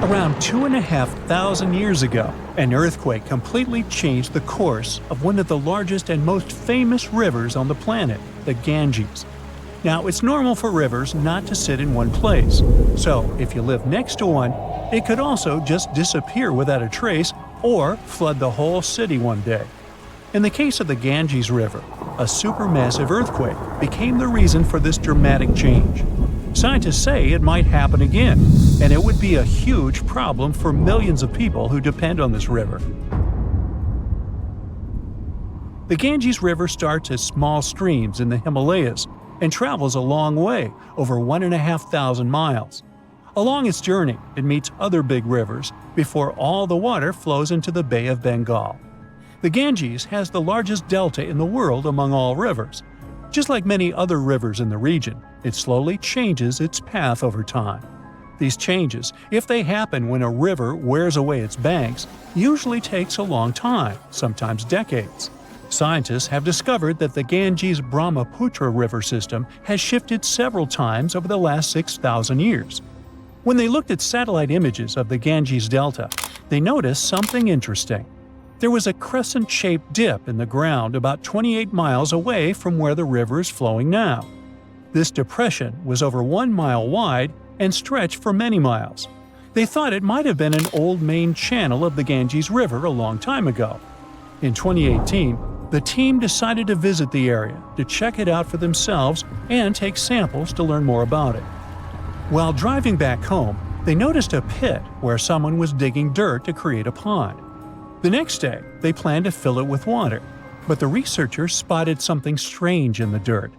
Around 2,500 years ago, an earthquake completely changed the course of one of the largest and most famous rivers on the planet, the Ganges. Now, it's normal for rivers not to sit in one place, so if you live next to one, it could also just disappear without a trace or flood the whole city one day. In the case of the Ganges River, a supermassive earthquake became the reason for this dramatic change. Scientists say it might happen again, and it would be a huge problem for millions of people who depend on this river. The Ganges River starts as small streams in the Himalayas and travels a long way, over 1,500 miles. Along its journey, it meets other big rivers before all the water flows into the Bay of Bengal. The Ganges has the largest delta in the world among all rivers. Just like many other rivers in the region, it slowly changes its path over time. These changes, if they happen when a river wears away its banks, usually takes a long time, sometimes decades. Scientists have discovered that the Ganges-Brahmaputra river system has shifted several times over the last 6,000 years. When they looked at satellite images of the Ganges Delta, they noticed something interesting. There was a crescent-shaped dip in the ground about 28 miles away from where the river is flowing now. This depression was over 1 mile wide and stretched for many miles. They thought it might have been an old main channel of the Ganges River a long time ago. In 2018, the team decided to visit the area to check it out for themselves and take samples to learn more about it. While driving back home, they noticed a pit where someone was digging dirt to create a pond. The next day, they planned to fill it with water, but the researchers spotted something strange in the dirt.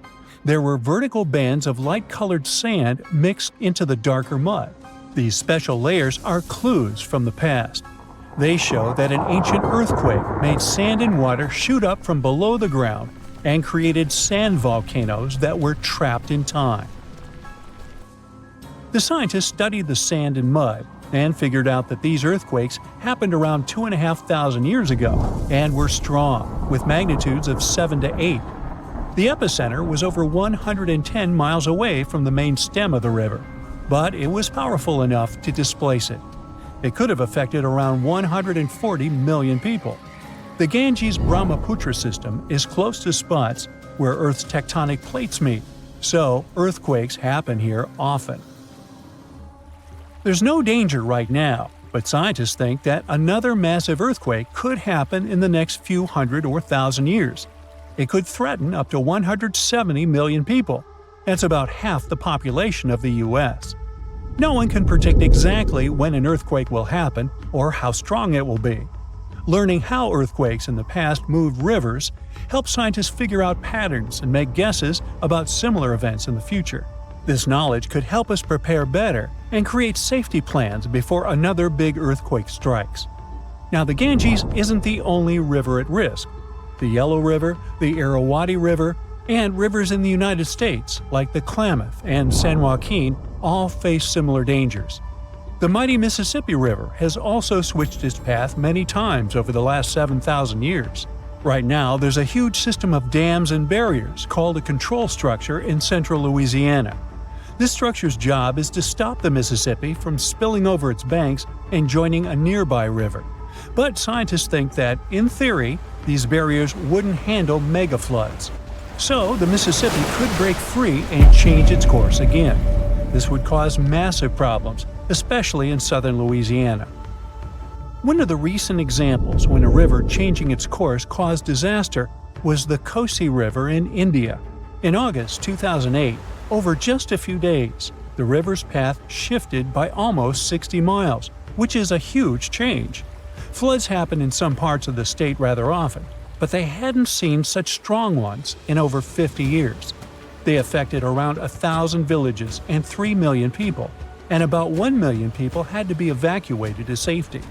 There were vertical bands of light-colored sand mixed into the darker mud. These special layers are clues from the past. They show that an ancient earthquake made sand and water shoot up from below the ground and created sand volcanoes that were trapped in time. The scientists studied the sand and mud and figured out that these earthquakes happened around 2,500 years ago and were strong, with magnitudes of 7 to 8. The epicenter was over 110 miles away from the main stem of the river, but it was powerful enough to displace it. It could have affected around 140 million people. The Ganges-Brahmaputra system is close to spots where Earth's tectonic plates meet, so earthquakes happen here often. There's no danger right now, but scientists think that another massive earthquake could happen in the next few hundred or thousand years. It could threaten up to 170 million people. That's about half the population of the U.S. No one can predict exactly when an earthquake will happen or how strong it will be. Learning how earthquakes in the past moved rivers helps scientists figure out patterns and make guesses about similar events in the future. This knowledge could help us prepare better and create safety plans before another big earthquake strikes. Now, the Ganges isn't the only river at risk. The Yellow River, the Irrawaddy River, and rivers in the United States, like the Klamath and San Joaquin, all face similar dangers. The mighty Mississippi River has also switched its path many times over the last 7,000 years. Right now, there's a huge system of dams and barriers called a control structure in central Louisiana. This structure's job is to stop the Mississippi from spilling over its banks and joining a nearby river. But scientists think that, in theory, these barriers wouldn't handle mega floods. So the Mississippi could break free and change its course again. This would cause massive problems, especially in southern Louisiana. One of the recent examples when a river changing its course caused disaster was the Kosi River in India. In August 2008, over just a few days, the river's path shifted by almost 60 miles, which is a huge change. Floods happen in some parts of the state rather often, but they hadn't seen such strong ones in over 50 years. They affected around 1,000 villages and 3 million people, and about 1 million people had to be evacuated to safety.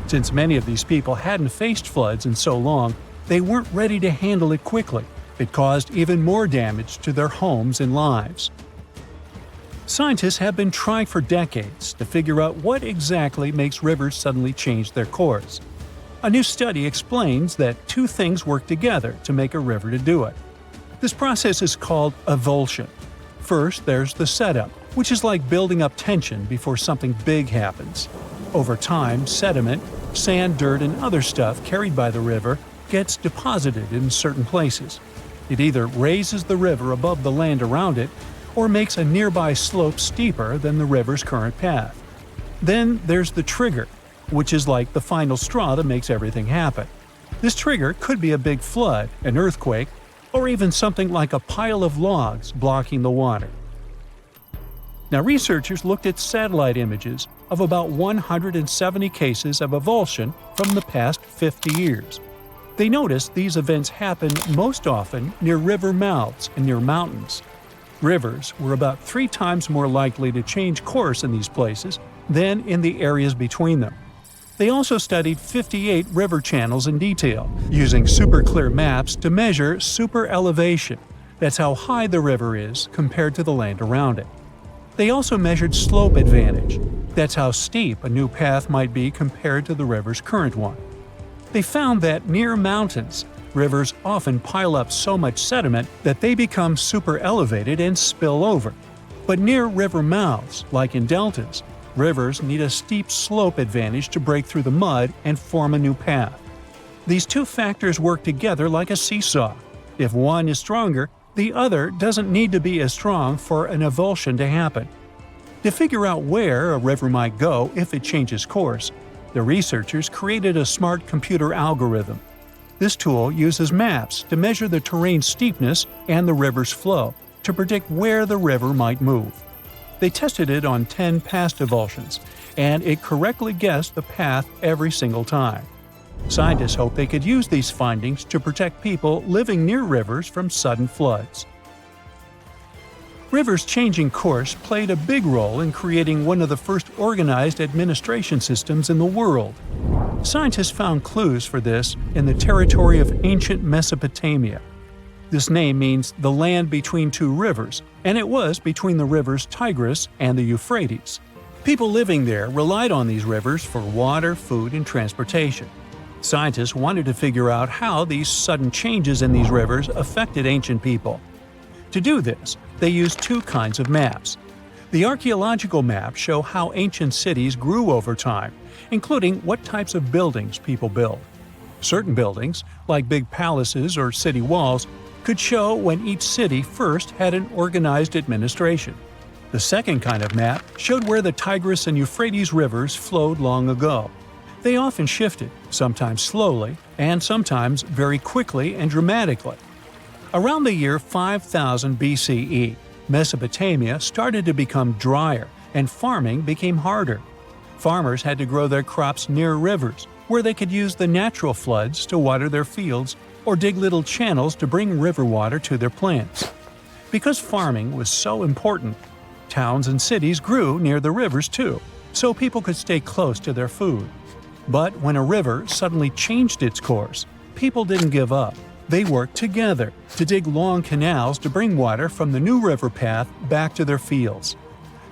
Since many of these people hadn't faced floods in so long, they weren't ready to handle it quickly. It caused even more damage to their homes and lives. Scientists have been trying for decades to figure out what exactly makes rivers suddenly change their course. A new study explains that two things work together to make a river to do it. This process is called avulsion. First, there's the setup, which is like building up tension before something big happens. Over time, sediment, sand, dirt, and other stuff carried by the river gets deposited in certain places. It either raises the river above the land around it or makes a nearby slope steeper than the river's current path. Then there's the trigger, which is like the final straw that makes everything happen. This trigger could be a big flood, an earthquake, or even something like a pile of logs blocking the water. Now, researchers looked at satellite images of about 170 cases of avulsion from the past 50 years. They noticed these events happen most often near river mouths and near mountains. Rivers were about 3 times more likely to change course in these places than in the areas between them. They also studied 58 river channels in detail, using super clear maps to measure super elevation. That's how high the river is compared to the land around it. They also measured slope advantage. That's how steep a new path might be compared to the river's current one. They found that near mountains, rivers often pile up so much sediment that they become super elevated and spill over. But near river mouths, like in deltas, rivers need a steep slope advantage to break through the mud and form a new path. These two factors work together like a seesaw. If one is stronger, the other doesn't need to be as strong for an avulsion to happen. To figure out where a river might go if it changes course, the researchers created a smart computer algorithm. This tool uses maps to measure the terrain's steepness and the river's flow to predict where the river might move. They tested it on 10 past avulsions, and it correctly guessed the path every single time. Scientists hope they could use these findings to protect people living near rivers from sudden floods. Rivers changing course played a big role in creating one of the first organized administration systems in the world. Scientists found clues for this in the territory of ancient Mesopotamia. This name means the land between two rivers, and it was between the rivers Tigris and the Euphrates. People living there relied on these rivers for water, food, and transportation. Scientists wanted to figure out how these sudden changes in these rivers affected ancient people. To do this, they used 2 kinds of maps. The archaeological maps show how ancient cities grew over time, including what types of buildings people built. Certain buildings, like big palaces or city walls, could show when each city first had an organized administration. The second kind of map showed where the Tigris and Euphrates rivers flowed long ago. They often shifted, sometimes slowly, and sometimes very quickly and dramatically. Around the year 5000 BCE, Mesopotamia started to become drier and farming became harder. Farmers had to grow their crops near rivers, where they could use the natural floods to water their fields or dig little channels to bring river water to their plants. Because farming was so important, towns and cities grew near the rivers too, so people could stay close to their food. But when a river suddenly changed its course, people didn't give up. They worked together to dig long canals to bring water from the new river path back to their fields.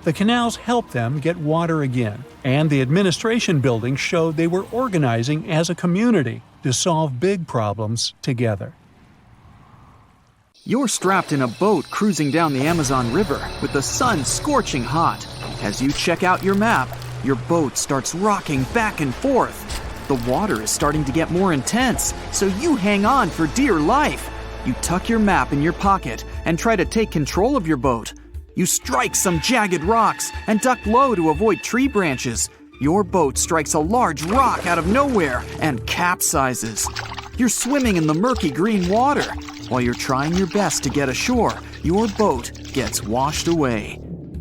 The canals helped them get water again, and the administration buildings showed they were organizing as a community to solve big problems together. You're strapped in a boat cruising down the Amazon River with the sun scorching hot. As you check out your map, your boat starts rocking back and forth. The water is starting to get more intense, so you hang on for dear life. You tuck your map in your pocket and try to take control of your boat. You strike some jagged rocks and duck low to avoid tree branches. Your boat strikes a large rock out of nowhere and capsizes. You're swimming in the murky green water. While you're trying your best to get ashore, your boat gets washed away.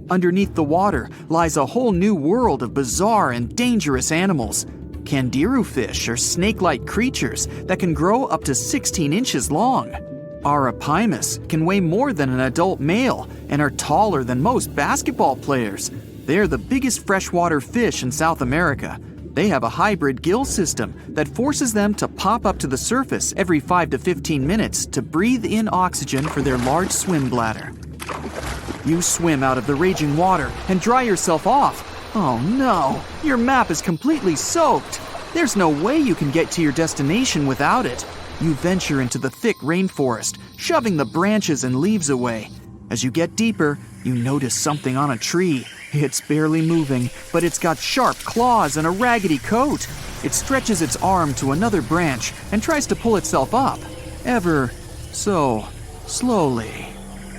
Underneath the water lies a whole new world of bizarre and dangerous animals. Candiru fish are snake-like creatures that can grow up to 16 inches long. Arapimus can weigh more than an adult male and are taller than most basketball players. They're the biggest freshwater fish in South America. They have a hybrid gill system that forces them to pop up to the surface every 5 to 15 minutes to breathe in oxygen for their large swim bladder. You swim out of the raging water and dry yourself off. Oh no, your map is completely soaked. There's no way you can get to your destination without it. You venture into the thick rainforest, shoving the branches and leaves away. As you get deeper, You notice something on a tree. It's barely moving, but it's got sharp claws and a raggedy coat. It stretches its arm to another branch and tries to pull itself up, ever so slowly.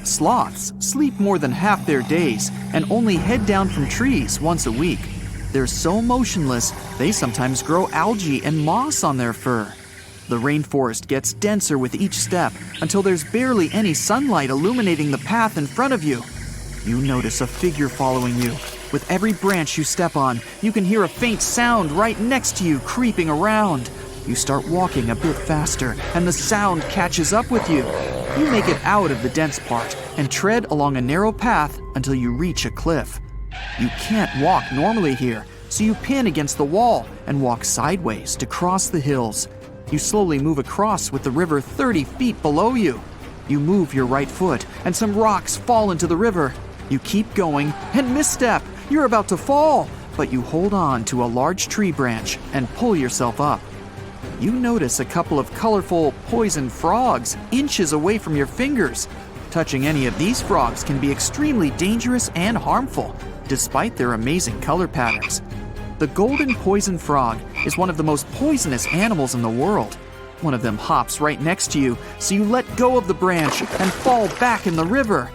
Sloths sleep more than half their days and only head down from trees once a week. They're so motionless, they sometimes grow algae and moss on their fur. The rainforest gets denser with each step until there's barely any sunlight illuminating the path in front of you. You notice a figure following you. With every branch you step on, you can hear a faint sound right next to you creeping around. You start walking a bit faster, and the sound catches up with you. You make it out of the dense part and tread along a narrow path until you reach a cliff. You can't walk normally here, so you pin against the wall and walk sideways to cross the hills. You slowly move across with the river 30 feet below you. You move your right foot, and some rocks fall into the river. You keep going and misstep. You're about to fall, but you hold on to a large tree branch and pull yourself up. You notice a couple of colorful poison frogs inches away from your fingers. Touching any of these frogs can be extremely dangerous and harmful, despite their amazing color patterns. The golden poison frog is one of the most poisonous animals in the world. One of them hops right next to you, so you let go of the branch and fall back in the river.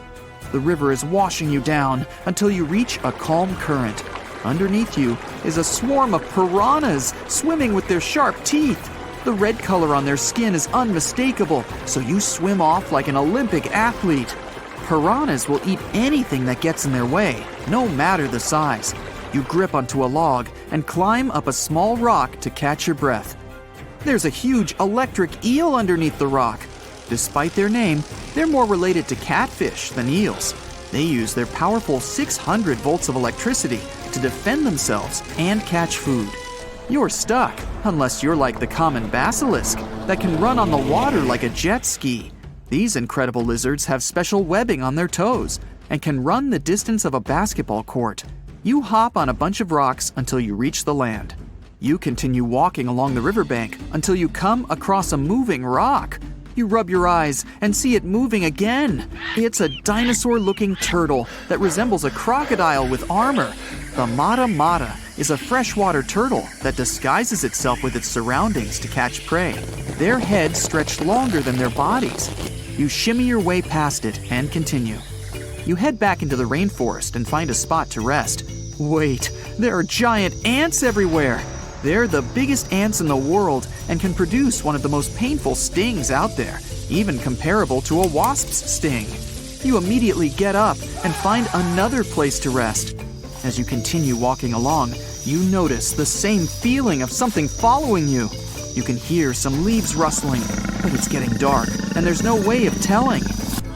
The river is washing you down until you reach a calm current. Underneath you is a swarm of piranhas swimming with their sharp teeth. The red color on their skin is unmistakable, so you swim off like an Olympic athlete. Piranhas will eat anything that gets in their way, no matter the size. You grip onto a log and climb up a small rock to catch your breath. There's a huge electric eel underneath the rock. Despite their name, they're more related to catfish than eels. They use their powerful 600 volts of electricity to defend themselves and catch food. You're stuck, unless you're like the common basilisk that can run on the water like a jet ski. These incredible lizards have special webbing on their toes and can run the distance of a basketball court. You hop on a bunch of rocks until you reach the land. You continue walking along the riverbank until you come across a moving rock. You rub your eyes and see it moving again. It's a dinosaur-looking turtle that resembles a crocodile with armor. The mata mata is a freshwater turtle that disguises itself with its surroundings to catch prey. Their heads stretch longer than their bodies. You shimmy your way past it and continue. You head back into the rainforest and find a spot to rest. Wait, there are giant ants everywhere. They're the biggest ants in the world and can produce one of the most painful stings out there, even comparable to a wasp's sting. You immediately get up and find another place to rest. As you continue walking along, you notice the same feeling of something following you. You can hear some leaves rustling, but it's getting dark and there's no way of telling.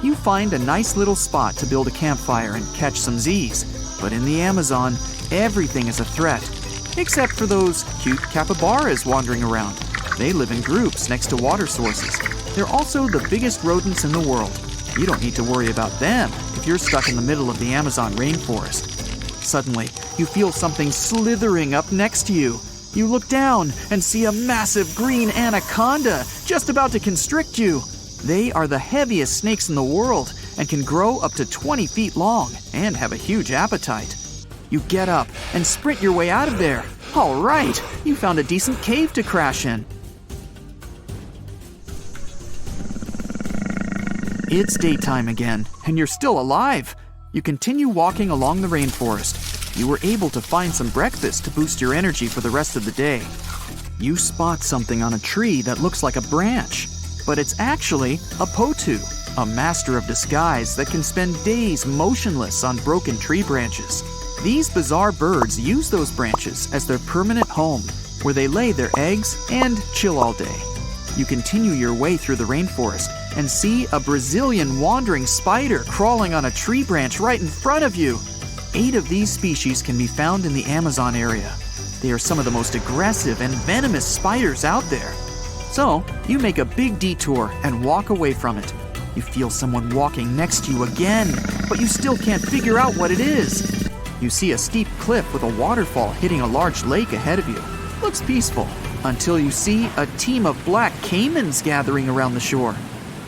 You find a nice little spot to build a campfire and catch some Z's. But in the Amazon, everything is a threat. Except for those cute capybaras wandering around. They live in groups next to water sources. They're also the biggest rodents in the world. You don't need to worry about them if you're stuck in the middle of the Amazon rainforest. Suddenly, you feel something slithering up next to you. You look down and see a massive green anaconda just about to constrict you. They are the heaviest snakes in the world and can grow up to 20 feet long and have a huge appetite. You get up and sprint your way out of there. All right, you found a decent cave to crash in. It's daytime again, and you're still alive. You continue walking along the rainforest. You were able to find some breakfast to boost your energy for the rest of the day. You spot something on a tree that looks like a branch, but it's actually a potu, a master of disguise that can spend days motionless on broken tree branches. These bizarre birds use those branches as their permanent home, where they lay their eggs and chill all day. You continue your way through the rainforest and see a Brazilian wandering spider crawling on a tree branch right in front of you. 8 of these species can be found in the Amazon area. They are some of the most aggressive and venomous spiders out there. So, you make a big detour and walk away from it. You feel someone walking next to you again, but you still can't figure out what it is. You see a steep cliff with a waterfall hitting a large lake ahead of you. Looks peaceful, until you see a team of black caimans gathering around the shore.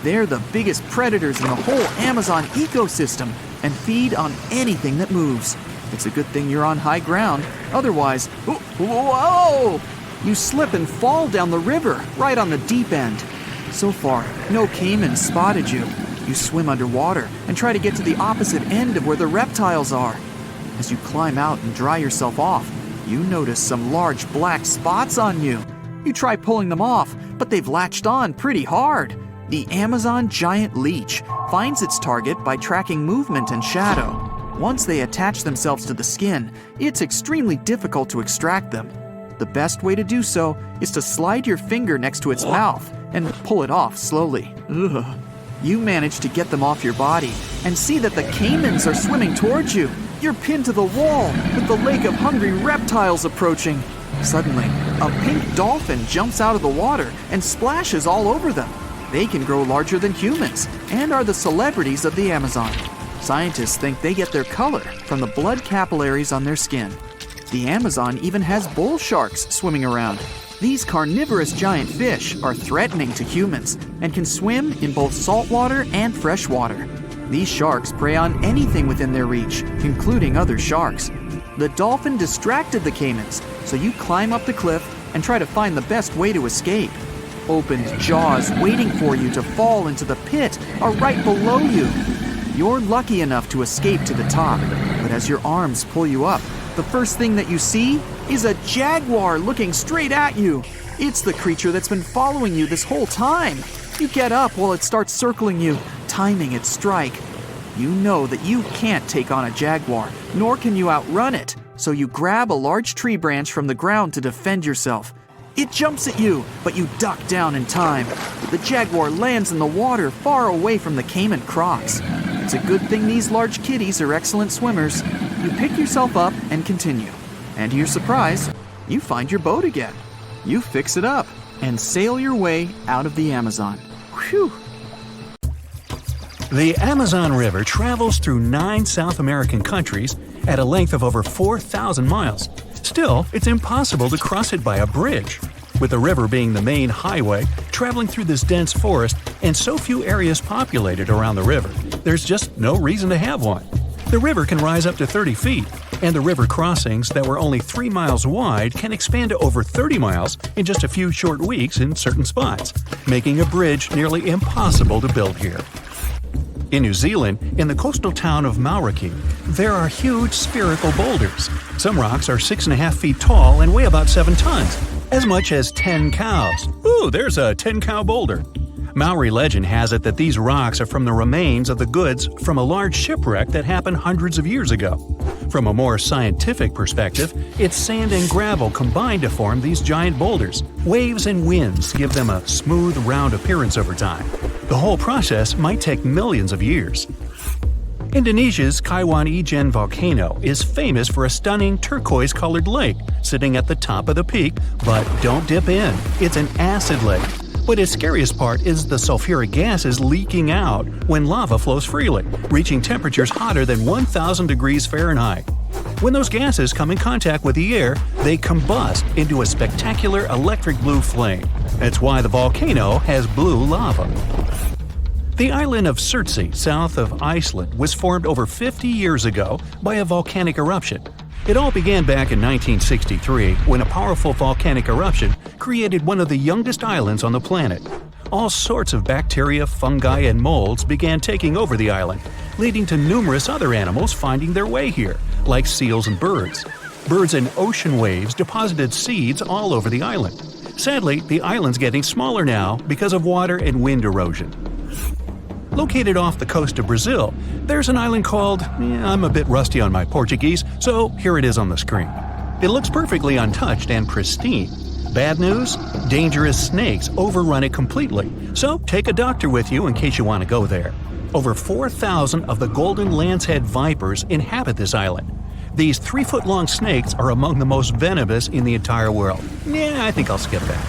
They're the biggest predators in the whole Amazon ecosystem. and feed on anything that moves. It's a good thing you're on high ground, otherwise, whoa! You slip and fall down the river, right on the deep end. So far, no caimans spotted you. You swim underwater and try to get to the opposite end of where the reptiles are. As you climb out and dry yourself off, you notice some large black spots on you. You try pulling them off, but they've latched on pretty hard. The Amazon giant leech finds its target by tracking movement and shadow. Once they attach themselves to the skin, it's extremely difficult to extract them. The best way to do so is to slide your finger next to its mouth and pull it off slowly. Ugh. You manage to get them off your body and see that the caimans are swimming towards you. You're pinned to the wall with the lake of hungry reptiles approaching. Suddenly, a pink dolphin jumps out of the water and splashes all over them. They can grow larger than humans and are the celebrities of the Amazon. Scientists think they get their color from the blood capillaries on their skin. The Amazon even has bull sharks swimming around. These carnivorous giant fish are threatening to humans and can swim in both saltwater and freshwater. These sharks prey on anything within their reach, including other sharks. The dolphin distracted the caimans, so you climb up the cliff and try to find the best way to escape. Opened jaws waiting for you to fall into the pit are right below you. You're lucky enough to escape to the top, but as your arms pull you up, the first thing that you see is a jaguar looking straight at you. It's the creature that's been following you this whole time. You get up while it starts circling you, timing its strike. You know that you can't take on a jaguar, nor can you outrun it, so you grab a large tree branch from the ground to defend yourself. It jumps at you, but you duck down in time. The jaguar lands in the water far away from the caiman crocs. It's a good thing these large kitties are excellent swimmers. You pick yourself up and continue. And to your surprise, you find your boat again. You fix it up and sail your way out of the Amazon. Whew! The Amazon River travels through 9 South American countries at a length of over 4,000 miles. Still, it's impossible to cross it by a bridge. With the river being the main highway, traveling through this dense forest, and so few areas populated around the river, there's just no reason to have one. The river can rise up to 30 feet, and the river crossings that were only 3 miles wide can expand to over 30 miles in just a few short weeks in certain spots, making a bridge nearly impossible to build here. In New Zealand, in the coastal town of Mauriki, there are huge spherical boulders. Some rocks are 6.5 feet tall and weigh about 7 tons, as much as 10 cows. Ooh, there's a 10-cow boulder. Maori legend has it that these rocks are from the remains of the goods from a large shipwreck that happened hundreds of years ago. From a more scientific perspective, it's sand and gravel combined to form these giant boulders. Waves and winds give them a smooth, round appearance over time. The whole process might take millions of years. Indonesia's Kaiwan Ijen volcano is famous for a stunning turquoise-colored lake sitting at the top of the peak, but don't dip in. It's an acid lake. But its scariest part is the sulfuric gases leaking out when lava flows freely, reaching temperatures hotter than 1,000 degrees Fahrenheit. When those gases come in contact with the air, they combust into a spectacular electric blue flame. That's why the volcano has blue lava. The island of Surtsey, south of Iceland, was formed over 50 years ago by a volcanic eruption. It all began back in 1963 when a powerful volcanic eruption created one of the youngest islands on the planet. All sorts of bacteria, fungi, and molds began taking over the island, leading to numerous other animals finding their way here, like seals and birds. Birds and ocean waves deposited seeds all over the island. Sadly, the island's getting smaller now because of water and wind erosion. Located off the coast of Brazil, there's an island called… I'm a bit rusty on my Portuguese, so here it is on the screen. It looks perfectly untouched and pristine. Bad news? Dangerous snakes overrun it completely, so take a doctor with you in case you want to go there. Over 4,000 of the golden lancehead vipers inhabit this island. These 3-foot-long snakes are among the most venomous in the entire world. I think I'll skip that.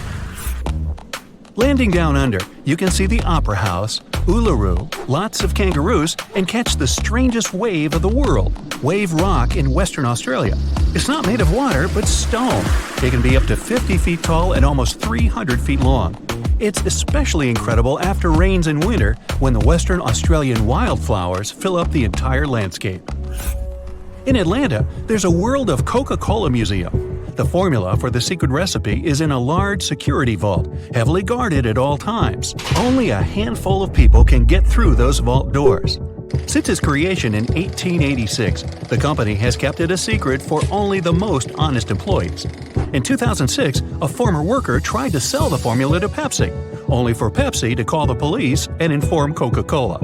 Landing down under, you can see the Opera House, Uluru, lots of kangaroos, and catch the strangest wave of the world, Wave Rock in Western Australia. It's not made of water, but stone. It can be up to 50 feet tall and almost 300 feet long. It's especially incredible after rains in winter when the Western Australian wildflowers fill up the entire landscape. In Atlanta, there's a World of Coca-Cola museum. The formula for the secret recipe is in a large security vault, heavily guarded at all times. Only a handful of people can get through those vault doors. Since its creation in 1886, the company has kept it a secret for only the most honest employees. In 2006, a former worker tried to sell the formula to Pepsi, only for Pepsi to call the police and inform Coca-Cola.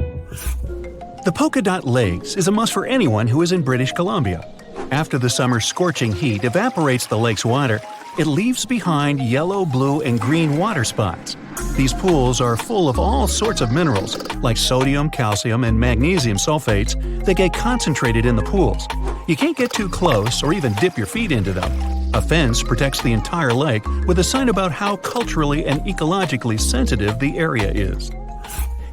The polka dot lakes is a must for anyone who is in British Columbia. After the summer's scorching heat evaporates the lake's water, it leaves behind yellow, blue, and green water spots. These pools are full of all sorts of minerals, like sodium, calcium, and magnesium sulfates that get concentrated in the pools. You can't get too close or even dip your feet into them. A fence protects the entire lake with a sign about how culturally and ecologically sensitive the area is.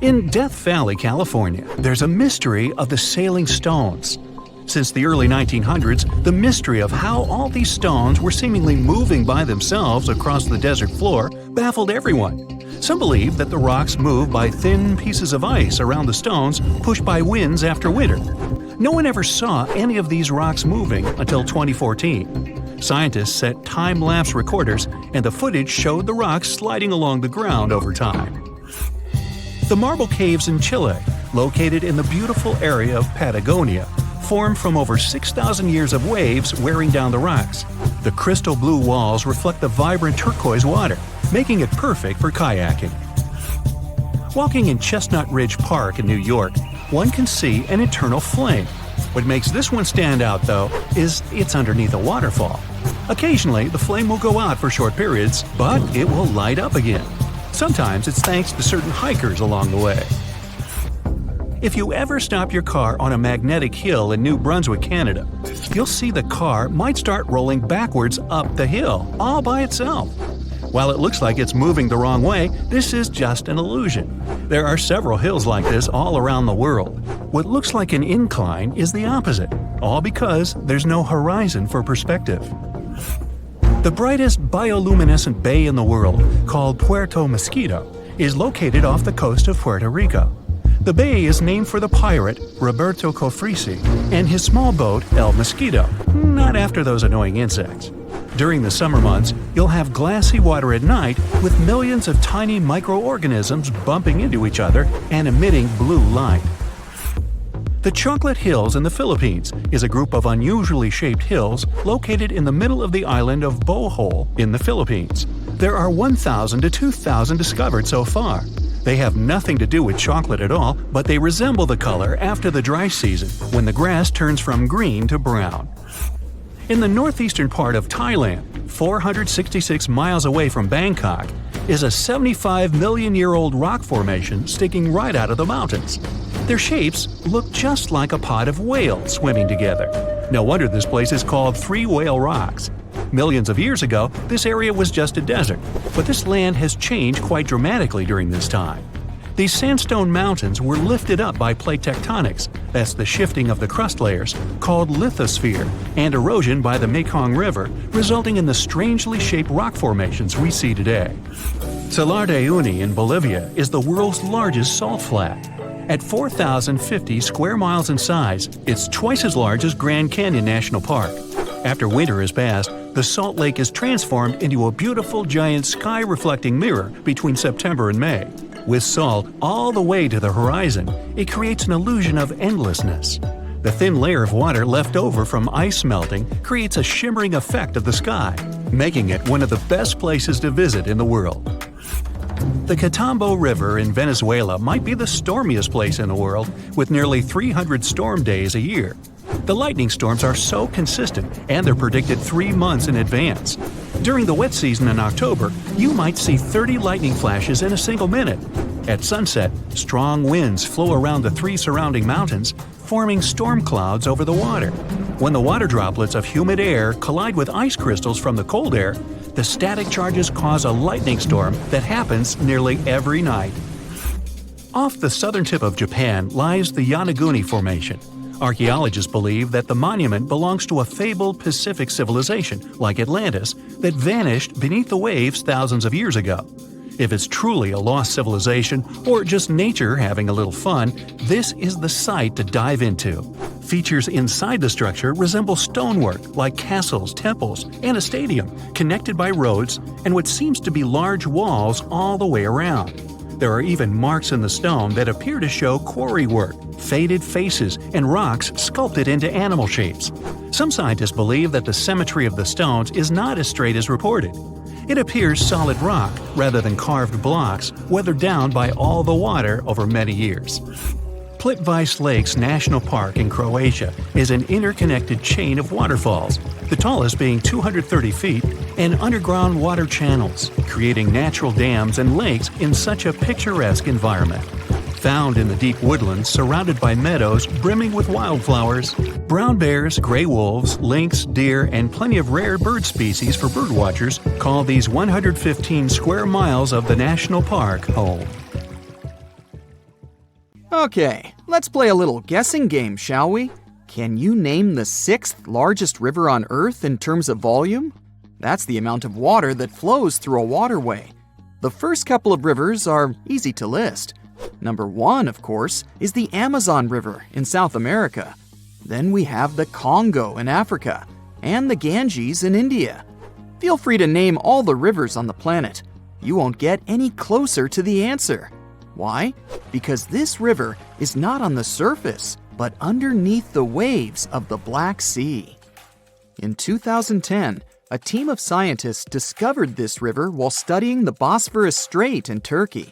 In Death Valley, California, there's a mystery of the sailing stones. Since the early 1900s, the mystery of how all these stones were seemingly moving by themselves across the desert floor baffled everyone. Some believe that the rocks move by thin pieces of ice around the stones pushed by winds after winter. No one ever saw any of these rocks moving until 2014. Scientists set time-lapse recorders, and the footage showed the rocks sliding along the ground over time. The marble caves in Chile, located in the beautiful area of Patagonia, formed from over 6,000 years of waves wearing down the rocks. The crystal blue walls reflect the vibrant turquoise water, making it perfect for kayaking. Walking in Chestnut Ridge Park in New York, one can see an eternal flame. What makes this one stand out, though, is it's underneath a waterfall. Occasionally, the flame will go out for short periods, but it will light up again. Sometimes it's thanks to certain hikers along the way. If you ever stop your car on a magnetic hill in New Brunswick, Canada, you'll see the car might start rolling backwards up the hill, all by itself. While it looks like it's moving the wrong way, this is just an illusion. There are several hills like this all around the world. What looks like an incline is the opposite, all because there's no horizon for perspective. The brightest bioluminescent bay in the world, called Puerto Mosquito, is located off the coast of Puerto Rico. The bay is named for the pirate Roberto Cofresi and his small boat El Mosquito, not after those annoying insects. During the summer months, you'll have glassy water at night with millions of tiny microorganisms bumping into each other and emitting blue light. The Chocolate Hills in the Philippines is a group of unusually shaped hills located in the middle of the island of Bohol in the Philippines. There are 1,000 to 2,000 discovered so far. They have nothing to do with chocolate at all, but they resemble the color after the dry season, when the grass turns from green to brown. In the northeastern part of Thailand, 466 miles away from Bangkok, is a 75-million-year-old rock formation sticking right out of the mountains. Their shapes look just like a pod of whales swimming together. No wonder this place is called Three Whale Rocks. Millions of years ago, this area was just a desert, but this land has changed quite dramatically during this time. These sandstone mountains were lifted up by plate tectonics, that's the shifting of the crust layers, called lithosphere, and erosion by the Mekong River, resulting in the strangely shaped rock formations we see today. Salar de Uyuni in Bolivia is the world's largest salt flat. At 4,050 square miles in size, it's twice as large as Grand Canyon National Park. After winter has passed, the salt lake is transformed into a beautiful giant sky-reflecting mirror between September and May. With salt all the way to the horizon, it creates an illusion of endlessness. The thin layer of water left over from ice melting creates a shimmering effect of the sky, making it one of the best places to visit in the world. The Catambo River in Venezuela might be the stormiest place in the world, with nearly 300 storm days a year. The lightning storms are so consistent, and they're predicted 3 months in advance. During the wet season in October, you might see 30 lightning flashes in a single minute. At sunset, strong winds flow around the 3 surrounding mountains, forming storm clouds over the water. When the water droplets of humid air collide with ice crystals from the cold air, the static charges cause a lightning storm that happens nearly every night. Off the southern tip of Japan lies the Yonaguni Formation. Archaeologists believe that the monument belongs to a fabled Pacific civilization, like Atlantis, that vanished beneath the waves thousands of years ago. If it's truly a lost civilization or just nature having a little fun, this is the site to dive into. Features inside the structure resemble stonework like castles, temples, and a stadium, connected by roads and what seems to be large walls all the way around. There are even marks in the stone that appear to show quarry work, faded faces, and rocks sculpted into animal shapes. Some scientists believe that the symmetry of the stones is not as straight as reported. It appears solid rock rather than carved blocks, weathered down by all the water over many years. Plitvice Lakes National Park in Croatia is an interconnected chain of waterfalls, the tallest being 230 feet, and underground water channels, creating natural dams and lakes in such a picturesque environment. Found in the deep woodlands surrounded by meadows brimming with wildflowers, brown bears, gray wolves, lynx, deer, and plenty of rare bird species for birdwatchers call these 115 square miles of the national park home. Okay, let's play a little guessing game, shall we? Can you name the 6th largest river on Earth in terms of volume? That's the amount of water that flows through a waterway. The first couple of rivers are easy to list. Number 1, of course, is the Amazon River in South America. Then we have the Congo in Africa, and the Ganges in India. Feel free to name all the rivers on the planet. You won't get any closer to the answer. Why? Because this river is not on the surface, but underneath the waves of the Black Sea. In 2010, a team of scientists discovered this river while studying the Bosphorus Strait in Turkey.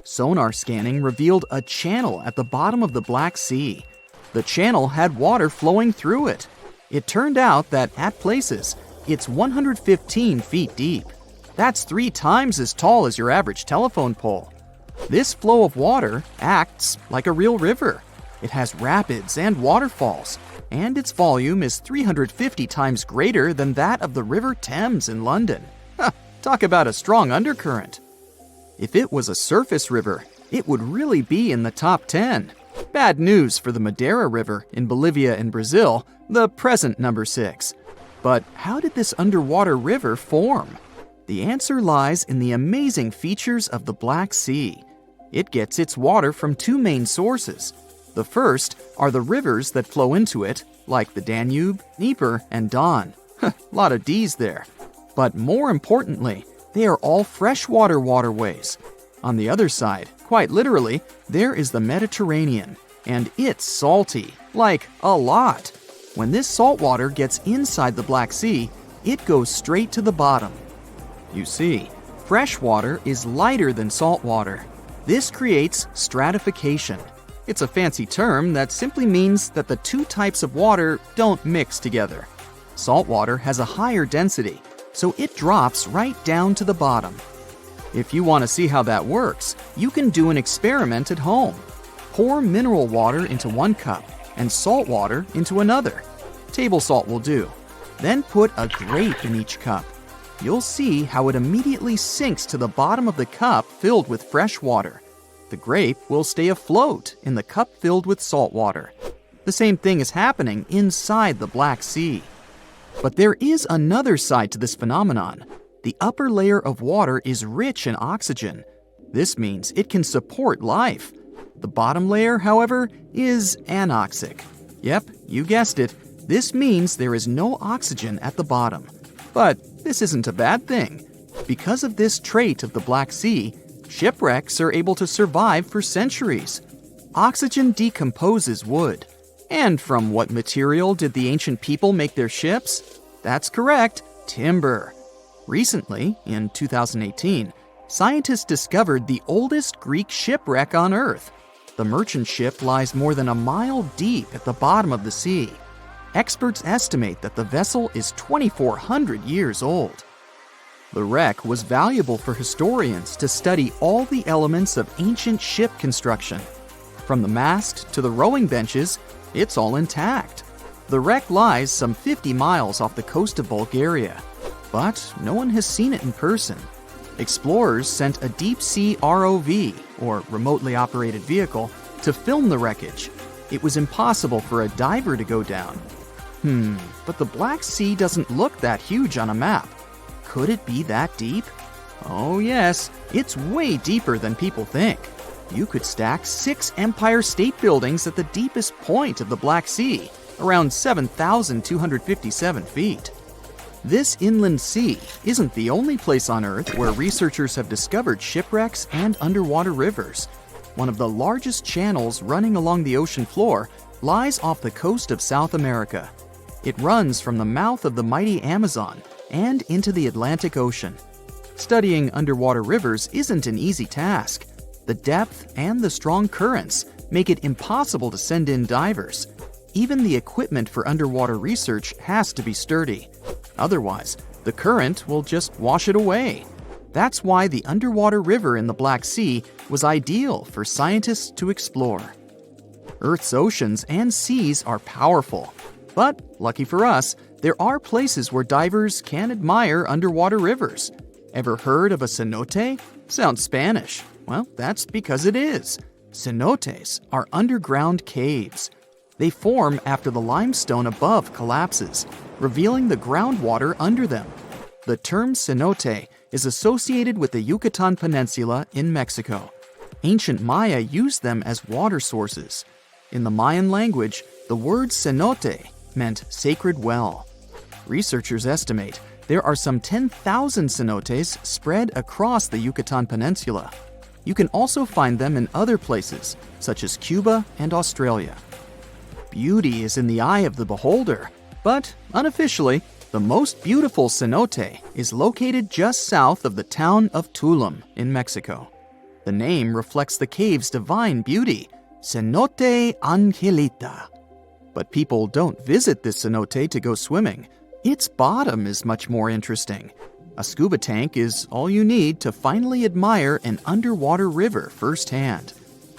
Sonar scanning revealed a channel at the bottom of the Black Sea. The channel had water flowing through it. It turned out that at places, it's 115 feet deep. That's 3 times as tall as your average telephone pole. This flow of water acts like a real river. It has rapids and waterfalls, and its volume is 350 times greater than that of the River Thames in London. Talk about a strong undercurrent. If it was a surface river, it would really be in the top 10. Bad news for the Madeira River in Bolivia and Brazil, the present number 6. But how did this underwater river form? The answer lies in the amazing features of the Black Sea. It gets its water from 2 main sources. The first are the rivers that flow into it, like the Danube, Dnieper, and Don. Lot of D's there. But more importantly, they are all freshwater waterways. On the other side, quite literally, there is the Mediterranean, and it's salty, like a lot. When this salt water gets inside the Black Sea, it goes straight to the bottom. You see, fresh water is lighter than salt water. This creates stratification. It's a fancy term that simply means that the 2 types of water don't mix together. Salt water has a higher density, so it drops right down to the bottom. If you want to see how that works, you can do an experiment at home. Pour mineral water into 1 cup and salt water into another. Table salt will do. Then put a grape in each cup. You'll see how it immediately sinks to the bottom of the cup filled with fresh water. The grape will stay afloat in the cup filled with salt water. The same thing is happening inside the Black Sea. But there is another side to this phenomenon. The upper layer of water is rich in oxygen. This means it can support life. The bottom layer, however, is anoxic. Yep, you guessed it. This means there is no oxygen at the bottom. But this isn't a bad thing. Because of this trait of the Black Sea, shipwrecks are able to survive for centuries. Oxygen decomposes wood. And from what material did the ancient people make their ships? That's correct, timber. Recently, in 2018, scientists discovered the oldest Greek shipwreck on Earth. The merchant ship lies more than a mile deep at the bottom of the sea. Experts estimate that the vessel is 2,400 years old. The wreck was valuable for historians to study all the elements of ancient ship construction. From the mast to the rowing benches, it's all intact. The wreck lies some 50 miles off the coast of Bulgaria, but no one has seen it in person. Explorers sent a deep-sea ROV, or remotely operated vehicle, to film the wreckage. It was impossible for a diver to go down. But the Black Sea doesn't look that huge on a map. Could it be that deep? Oh yes, it's way deeper than people think. You could stack 6 Empire State Buildings at the deepest point of the Black Sea, around 7,257 feet. This inland sea isn't the only place on Earth where researchers have discovered shipwrecks and underwater rivers. One of the largest channels running along the ocean floor lies off the coast of South America. It runs from the mouth of the mighty Amazon and into the Atlantic Ocean. Studying underwater rivers isn't an easy task. The depth and the strong currents make it impossible to send in divers. Even the equipment for underwater research has to be sturdy. Otherwise, the current will just wash it away. That's why the underwater river in the Black Sea was ideal for scientists to explore. Earth's oceans and seas are powerful. But, lucky for us, there are places where divers can admire underwater rivers. Ever heard of a cenote? Sounds Spanish. Well, that's because it is. Cenotes are underground caves. They form after the limestone above collapses, revealing the groundwater under them. The term cenote is associated with the Yucatan Peninsula in Mexico. Ancient Maya used them as water sources. In the Mayan language, the word cenote meant sacred well. Researchers estimate there are some 10,000 cenotes spread across the Yucatan Peninsula. You can also find them in other places, such as Cuba and Australia. Beauty is in the eye of the beholder, but unofficially, the most beautiful cenote is located just south of the town of Tulum in Mexico. The name reflects the cave's divine beauty, Cenote Angelita. But people don't visit this cenote to go swimming. Its bottom is much more interesting. A scuba tank is all you need to finally admire an underwater river firsthand.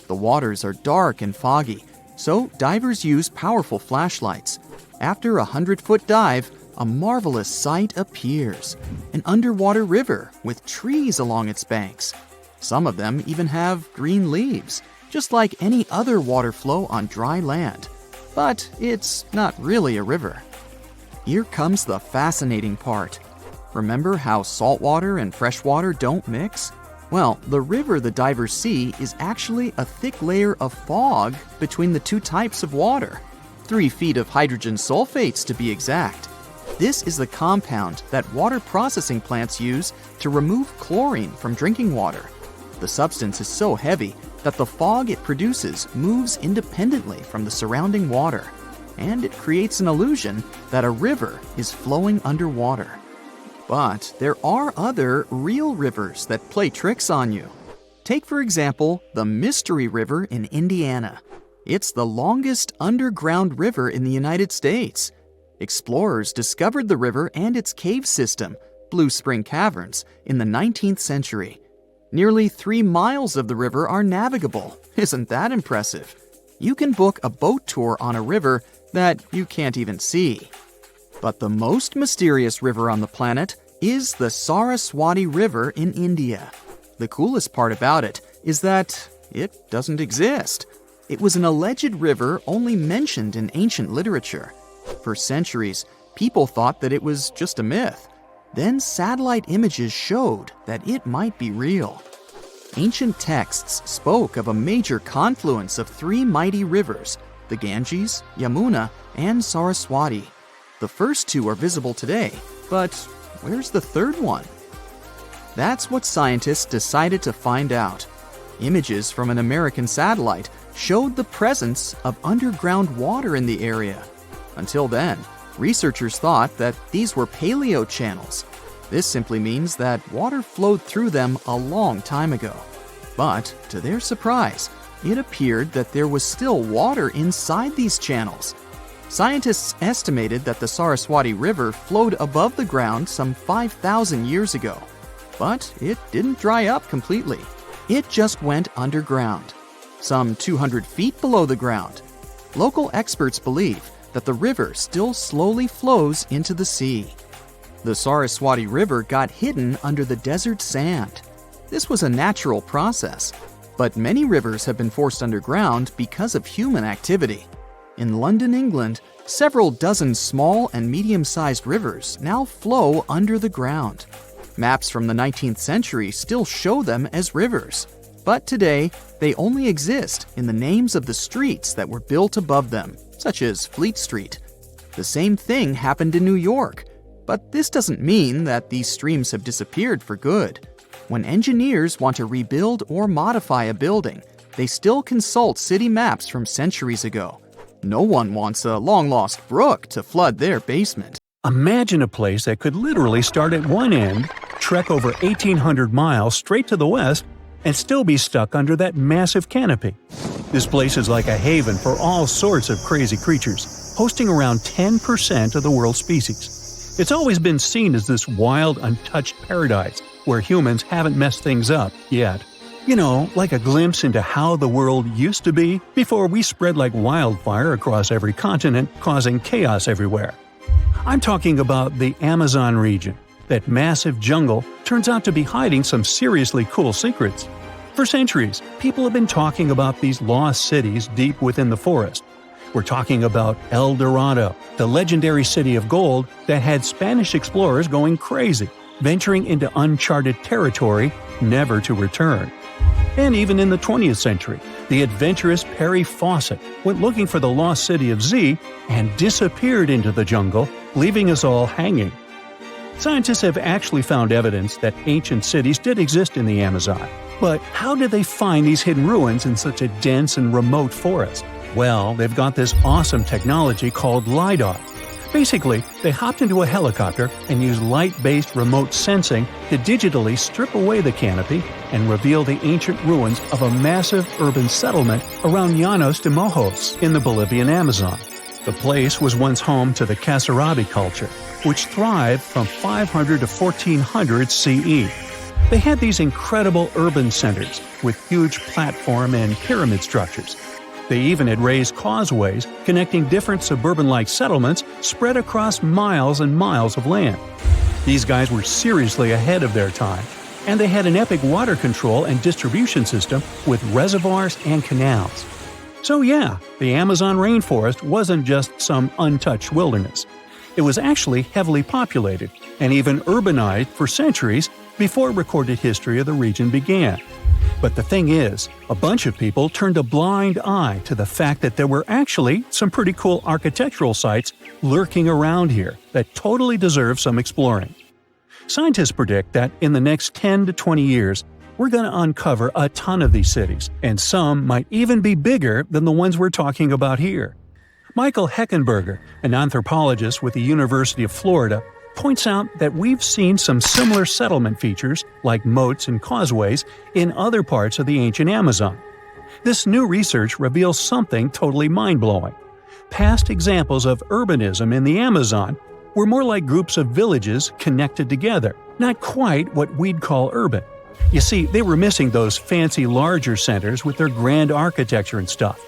The waters are dark and foggy, so divers use powerful flashlights. After a 100-foot dive, a marvelous sight appears. An underwater river with trees along its banks. Some of them even have green leaves, just like any other water flow on dry land. But it's not really a river. Here comes the fascinating part. Remember how saltwater and freshwater don't mix? Well, the river the divers see is actually a thick layer of fog between the two types of water. 3 feet of hydrogen sulfates to be exact. This is the compound that water processing plants use to remove chlorine from drinking water. The substance is so heavy that the fog it produces moves independently from the surrounding water, and it creates an illusion that a river is flowing underwater. But there are other real rivers that play tricks on you. Take, for example, the Mystery River in Indiana. It's the longest underground river in the United States. Explorers discovered the river and its cave system, Blue Spring Caverns, in the 19th century. Nearly 3 miles of the river are navigable. Isn't that impressive? You can book a boat tour on a river that you can't even see. But the most mysterious river on the planet is the Saraswati River in India. The coolest part about it is that it doesn't exist. It was an alleged river only mentioned in ancient literature. For centuries, people thought that it was just a myth. Then satellite images showed that it might be real. Ancient texts spoke of a major confluence of 3 mighty rivers, the Ganges, Yamuna, and Saraswati. The first 2 are visible today, but where's the third one? That's what scientists decided to find out. Images from an American satellite showed the presence of underground water in the area. Until then, researchers thought that these were paleo channels. This simply means that water flowed through them a long time ago. But, to their surprise, it appeared that there was still water inside these channels. Scientists estimated that the Saraswati River flowed above the ground some 5,000 years ago. But it didn't dry up completely. It just went underground, some 200 feet below the ground. Local experts believe that the river still slowly flows into the sea. The Saraswati River got hidden under the desert sand. This was a natural process, but many rivers have been forced underground because of human activity. In London, England, several dozen small and medium-sized rivers now flow under the ground. Maps from the 19th century still show them as rivers. But today, they only exist in the names of the streets that were built above them, such as Fleet Street. The same thing happened in New York. But this doesn't mean that these streams have disappeared for good. When engineers want to rebuild or modify a building, they still consult city maps from centuries ago. No one wants a long-lost brook to flood their basement. Imagine a place that could literally start at one end, trek over 1,800 miles straight to the west, and still be stuck under that massive canopy. This place is like a haven for all sorts of crazy creatures, hosting around 10% of the world's species. It's always been seen as this wild, untouched paradise where humans haven't messed things up yet. You know, like a glimpse into how the world used to be before we spread like wildfire across every continent, causing chaos everywhere. I'm talking about the Amazon region. That massive jungle turns out to be hiding some seriously cool secrets. For centuries, people have been talking about these lost cities deep within the forest. We're talking about El Dorado, the legendary city of gold that had Spanish explorers going crazy, venturing into uncharted territory, never to return. And even in the 20th century, the adventurous Perry Fawcett went looking for the lost city of Z and disappeared into the jungle, leaving us all hanging. Scientists have actually found evidence that ancient cities did exist in the Amazon. But how did they find these hidden ruins in such a dense and remote forest? Well, they've got this awesome technology called LiDAR. Basically, they hopped into a helicopter and used light-based remote sensing to digitally strip away the canopy and reveal the ancient ruins of a massive urban settlement around Llanos de Mojos in the Bolivian Amazon. The place was once home to the Kasarabi culture, which thrived from 500 to 1400 CE. They had these incredible urban centers with huge platform and pyramid structures. They even had raised causeways connecting different suburban-like settlements spread across miles and miles of land. These guys were seriously ahead of their time, and they had an epic water control and distribution system with reservoirs and canals. So yeah, the Amazon rainforest wasn't just some untouched wilderness. It was actually heavily populated and even urbanized for centuries before recorded history of the region began. But the thing is, a bunch of people turned a blind eye to the fact that there were actually some pretty cool architectural sites lurking around here that totally deserve some exploring. Scientists predict that in the next 10 to 20 years, we're going to uncover a ton of these cities, and some might even be bigger than the ones we're talking about here. Michael Heckenberger, an anthropologist with the University of Florida, points out that we've seen some similar settlement features, like moats and causeways, in other parts of the ancient Amazon. This new research reveals something totally mind-blowing. Past examples of urbanism in the Amazon were more like groups of villages connected together, not quite what we'd call urban. You see, they were missing those fancy larger centers with their grand architecture and stuff.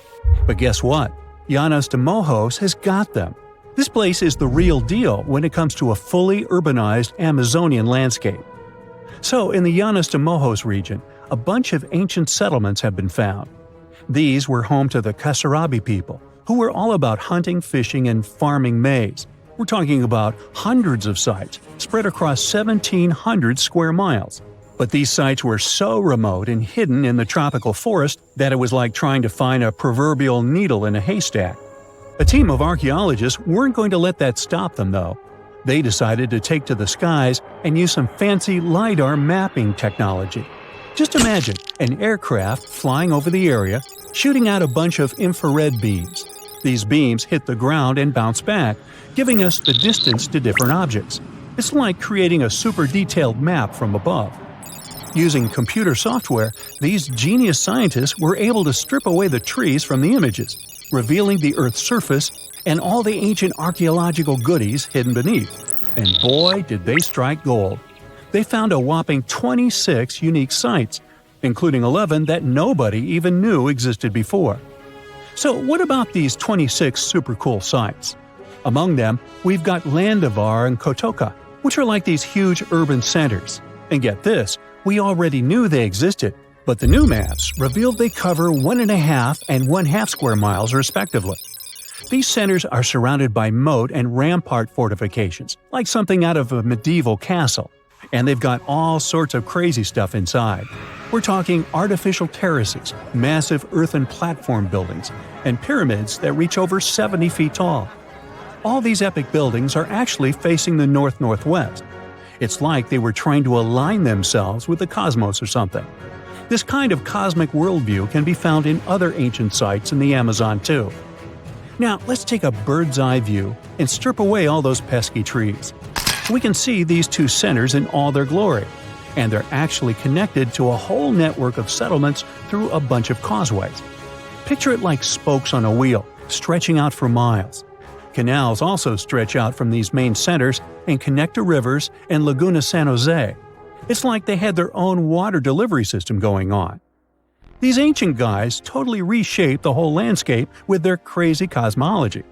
But guess what? Llanos de Mojos has got them. This place is the real deal when it comes to a fully urbanized Amazonian landscape. So, in the Llanos de Mojos region, a bunch of ancient settlements have been found. These were home to the Kasarabi people, who were all about hunting, fishing, and farming maize. We're talking about hundreds of sites spread across 1,700 square miles. But these sites were so remote and hidden in the tropical forest that it was like trying to find a proverbial needle in a haystack. A team of archaeologists weren't going to let that stop them, though. They decided to take to the skies and use some fancy LiDAR mapping technology. Just imagine an aircraft flying over the area, shooting out a bunch of infrared beams. These beams hit the ground and bounce back, giving us the distance to different objects. It's like creating a super detailed map from above. Using computer software, these genius scientists were able to strip away the trees from the images, revealing the Earth's surface and all the ancient archaeological goodies hidden beneath. And boy, did they strike gold. They found a whopping 26 unique sites, including 11 that nobody even knew existed before. So what about these 26 super cool sites? Among them, we've got Landivar and Kotoka, which are like these huge urban centers. And get this, we already knew they existed, but the new maps revealed they cover 1.5 and 1/2 square miles respectively. These centers are surrounded by moat and rampart fortifications, like something out of a medieval castle. And they've got all sorts of crazy stuff inside. We're talking artificial terraces, massive earthen platform buildings, and pyramids that reach over 70 feet tall. All these epic buildings are actually facing the north-northwest. It's like they were trying to align themselves with the cosmos or something. This kind of cosmic worldview can be found in other ancient sites in the Amazon too. Now, let's take a bird's eye view and strip away all those pesky trees. We can see these two centers in all their glory, and they're actually connected to a whole network of settlements through a bunch of causeways. Picture it like spokes on a wheel, stretching out for miles. Canals also stretch out from these main centers and connect to rivers and Laguna San Jose. It's like they had their own water delivery system going on. These ancient guys totally reshaped the whole landscape with their crazy cosmology.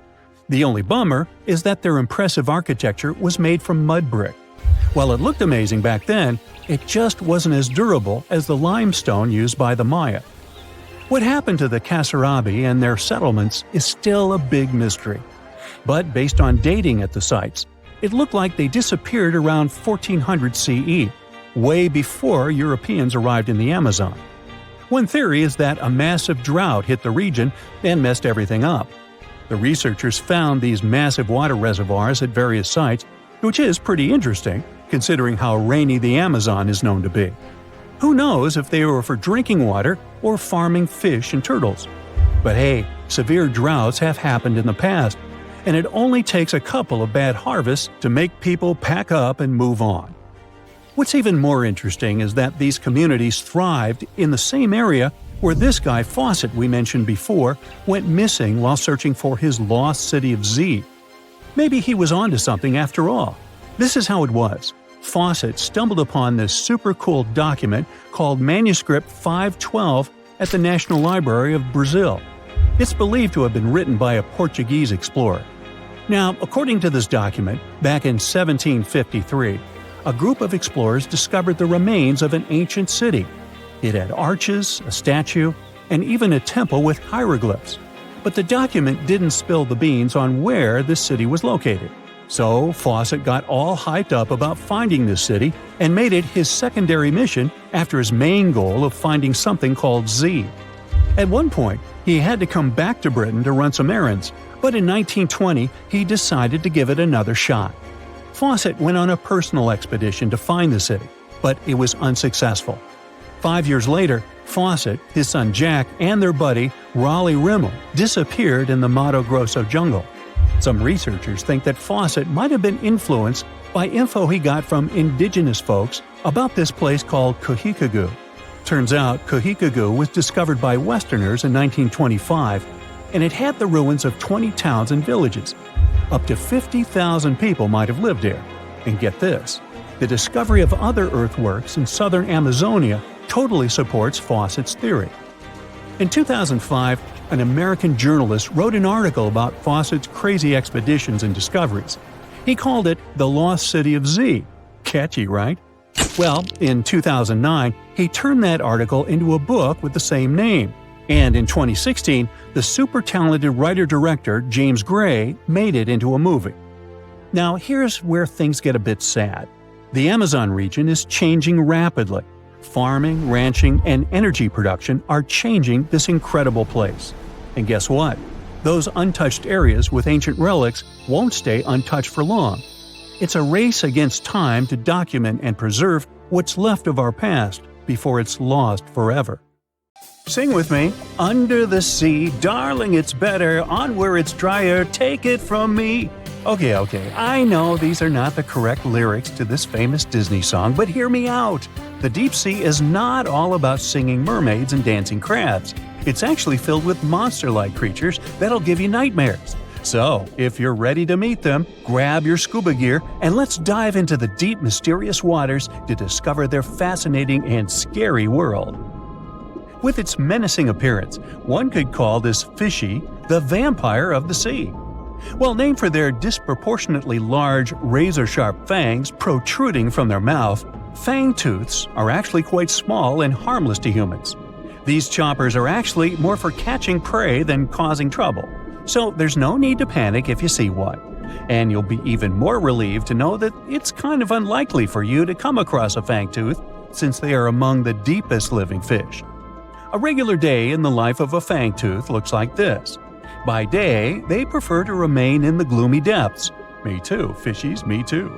The only bummer is that their impressive architecture was made from mud brick. While it looked amazing back then, it just wasn't as durable as the limestone used by the Maya. What happened to the Kasarabi and their settlements is still a big mystery. But based on dating at the sites, it looked like they disappeared around 1400 CE, way before Europeans arrived in the Amazon. One theory is that a massive drought hit the region and messed everything up. The researchers found these massive water reservoirs at various sites, which is pretty interesting, considering how rainy the Amazon is known to be. Who knows if they were for drinking water or farming fish and turtles? But hey, severe droughts have happened in the past, and it only takes a couple of bad harvests to make people pack up and move on. What's even more interesting is that these communities thrived in the same area where this guy Fawcett we mentioned before went missing while searching for his lost city of Z. Maybe he was onto something after all. This is how it was. Fawcett stumbled upon this super cool document called Manuscript 512 at the National Library of Brazil. It's believed to have been written by a Portuguese explorer. Now, according to this document, back in 1753, a group of explorers discovered the remains of an ancient city. It had arches, a statue, and even a temple with hieroglyphs. But the document didn't spill the beans on where this city was located. So Fawcett got all hyped up about finding this city and made it his secondary mission after his main goal of finding something called Z. At one point, he had to come back to Britain to run some errands, but in 1920 he decided to give it another shot. Fawcett went on a personal expedition to find the city, but it was unsuccessful. 5 years later, Fawcett, his son Jack, and their buddy Raleigh Rimmel disappeared in the Mato Grosso jungle. Some researchers think that Fawcett might have been influenced by info he got from indigenous folks about this place called Cojicagú. Turns out Cojicagú was discovered by Westerners in 1925, and it had the ruins of 20 towns and villages. Up to 50,000 people might have lived there. And get this, the discovery of other earthworks in southern Amazonia totally supports Fawcett's theory. In 2005, an American journalist wrote an article about Fawcett's crazy expeditions and discoveries. He called it The Lost City of Z. Catchy, right? Well, in 2009, he turned that article into a book with the same name. And in 2016, the super talented writer-director James Gray made it into a movie. Now, here's where things get a bit sad. The Amazon region is changing rapidly. Farming, ranching, and energy production are changing this incredible place. And guess what? Those untouched areas with ancient relics won't stay untouched for long. It's a race against time to document and preserve what's left of our past before it's lost forever. Sing with me. Under the sea, darling, it's better. On where it's drier, take it from me. Okay, I know these are not the correct lyrics to this famous Disney song, but hear me out. The deep sea is not all about singing mermaids and dancing crabs. It's actually filled with monster-like creatures that'll give you nightmares. So, if you're ready to meet them, grab your scuba gear and let's dive into the deep, mysterious waters to discover their fascinating and scary world. With its menacing appearance, one could call this fishy the vampire of the sea. Well, named for their disproportionately large, razor-sharp fangs protruding from their mouth, fangtooths are actually quite small and harmless to humans. These choppers are actually more for catching prey than causing trouble, so there's no need to panic if you see one. And you'll be even more relieved to know that it's kind of unlikely for you to come across a fangtooth, since they are among the deepest living fish. A regular day in the life of a fangtooth looks like this. By day, they prefer to remain in the gloomy depths. Me too, fishies, me too.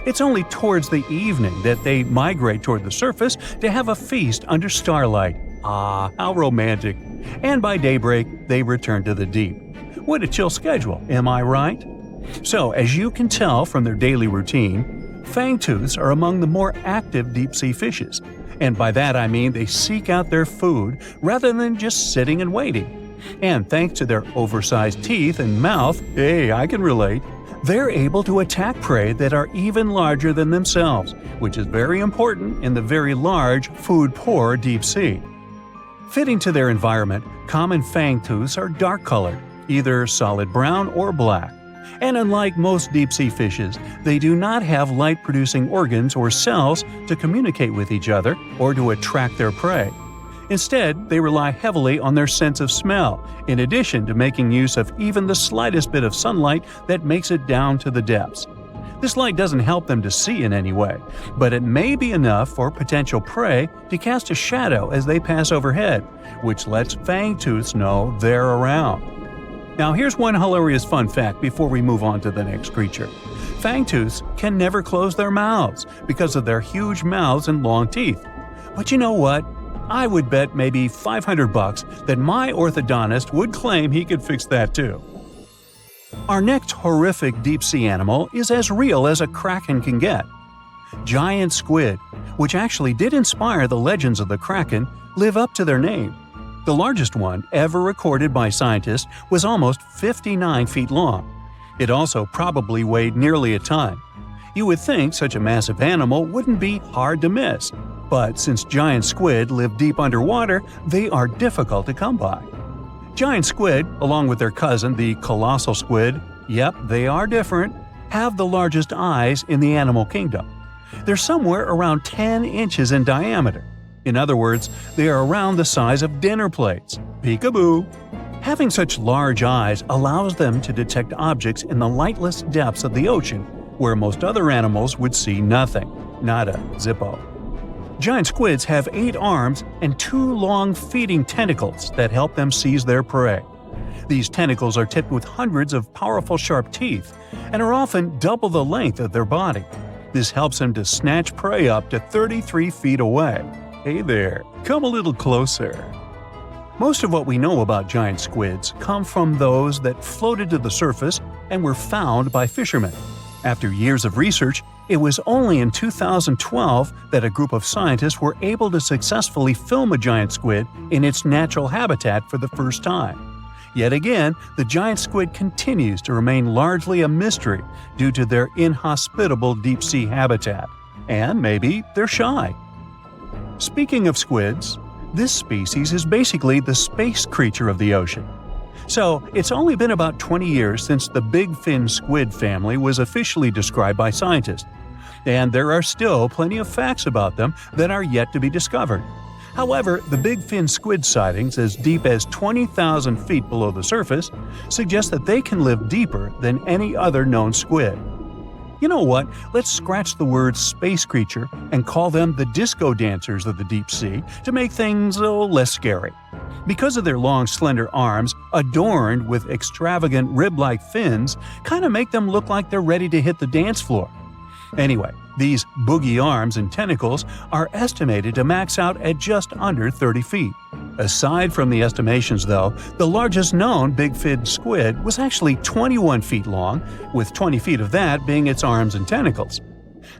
It's only towards the evening that they migrate toward the surface to have a feast under starlight. Ah, how romantic. And by daybreak, they return to the deep. What a chill schedule, am I right? So, as you can tell from their daily routine, fangtooths are among the more active deep-sea fishes. And by that I mean they seek out their food rather than just sitting and waiting. And thanks to their oversized teeth and mouth, hey, I can relate, they're able to attack prey that are even larger than themselves, which is very important in the very large, food-poor deep sea. Fitting to their environment, common fangtooths are dark-colored, either solid brown or black. And unlike most deep-sea fishes, they do not have light-producing organs or cells to communicate with each other or to attract their prey. Instead, they rely heavily on their sense of smell, in addition to making use of even the slightest bit of sunlight that makes it down to the depths. This light doesn't help them to see in any way, but it may be enough for potential prey to cast a shadow as they pass overhead, which lets fangtooths know they're around. Now here's one hilarious fun fact before we move on to the next creature. Fangtooths can never close their mouths because of their huge mouths and long teeth. But you know what? I would bet maybe $500 that my orthodontist would claim he could fix that too. Our next horrific deep-sea animal is as real as a kraken can get. Giant squid, which actually did inspire the legends of the kraken, live up to their name. The largest one ever recorded by scientists was almost 59 feet long. It also probably weighed nearly a ton. You would think such a massive animal wouldn't be hard to miss, but since giant squid live deep underwater, they are difficult to come by. Giant squid, along with their cousin the colossal squid, yep, they are different, have the largest eyes in the animal kingdom. They're somewhere around 10 inches in diameter. In other words, they are around the size of dinner plates. Peekaboo! Having such large eyes allows them to detect objects in the lightless depths of the ocean, where most other animals would see nothing. Nada, zippo. Giant squids have 8 arms and 2 long feeding tentacles that help them seize their prey. These tentacles are tipped with hundreds of powerful sharp teeth and are often double the length of their body. This helps them to snatch prey up to 33 feet away. Hey there, come a little closer. Most of what we know about giant squids come from those that floated to the surface and were found by fishermen. After years of research, it was only in 2012 that a group of scientists were able to successfully film a giant squid in its natural habitat for the first time. Yet again, the giant squid continues to remain largely a mystery due to their inhospitable deep-sea habitat. And maybe they're shy. Speaking of squids, this species is basically the space creature of the ocean. So, it's only been about 20 years since the big fin squid family was officially described by scientists. And there are still plenty of facts about them that are yet to be discovered. However, the big fin squid sightings as deep as 20,000 feet below the surface suggest that they can live deeper than any other known squid. You know what? Let's scratch the word space creature and call them the disco dancers of the deep sea to make things less scary. Because of their long, slender arms, adorned with extravagant rib-like fins, kind of make them look like they're ready to hit the dance floor. Anyway, these boogie arms and tentacles are estimated to max out at just under 30 feet. Aside from the estimations, though, the largest known big-fin squid was actually 21 feet long, with 20 feet of that being its arms and tentacles.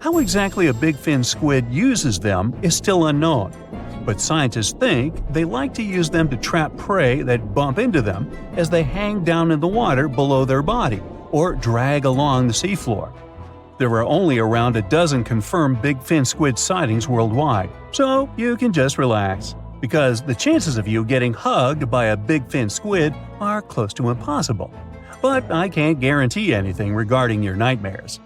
How exactly a big-fin squid uses them is still unknown, but scientists think they like to use them to trap prey that bump into them as they hang down in the water below their body or drag along the seafloor. There are only around a dozen confirmed big fin squid sightings worldwide, so you can just relax, because the chances of you getting hugged by a big fin squid are close to impossible. But I can't guarantee anything regarding your nightmares.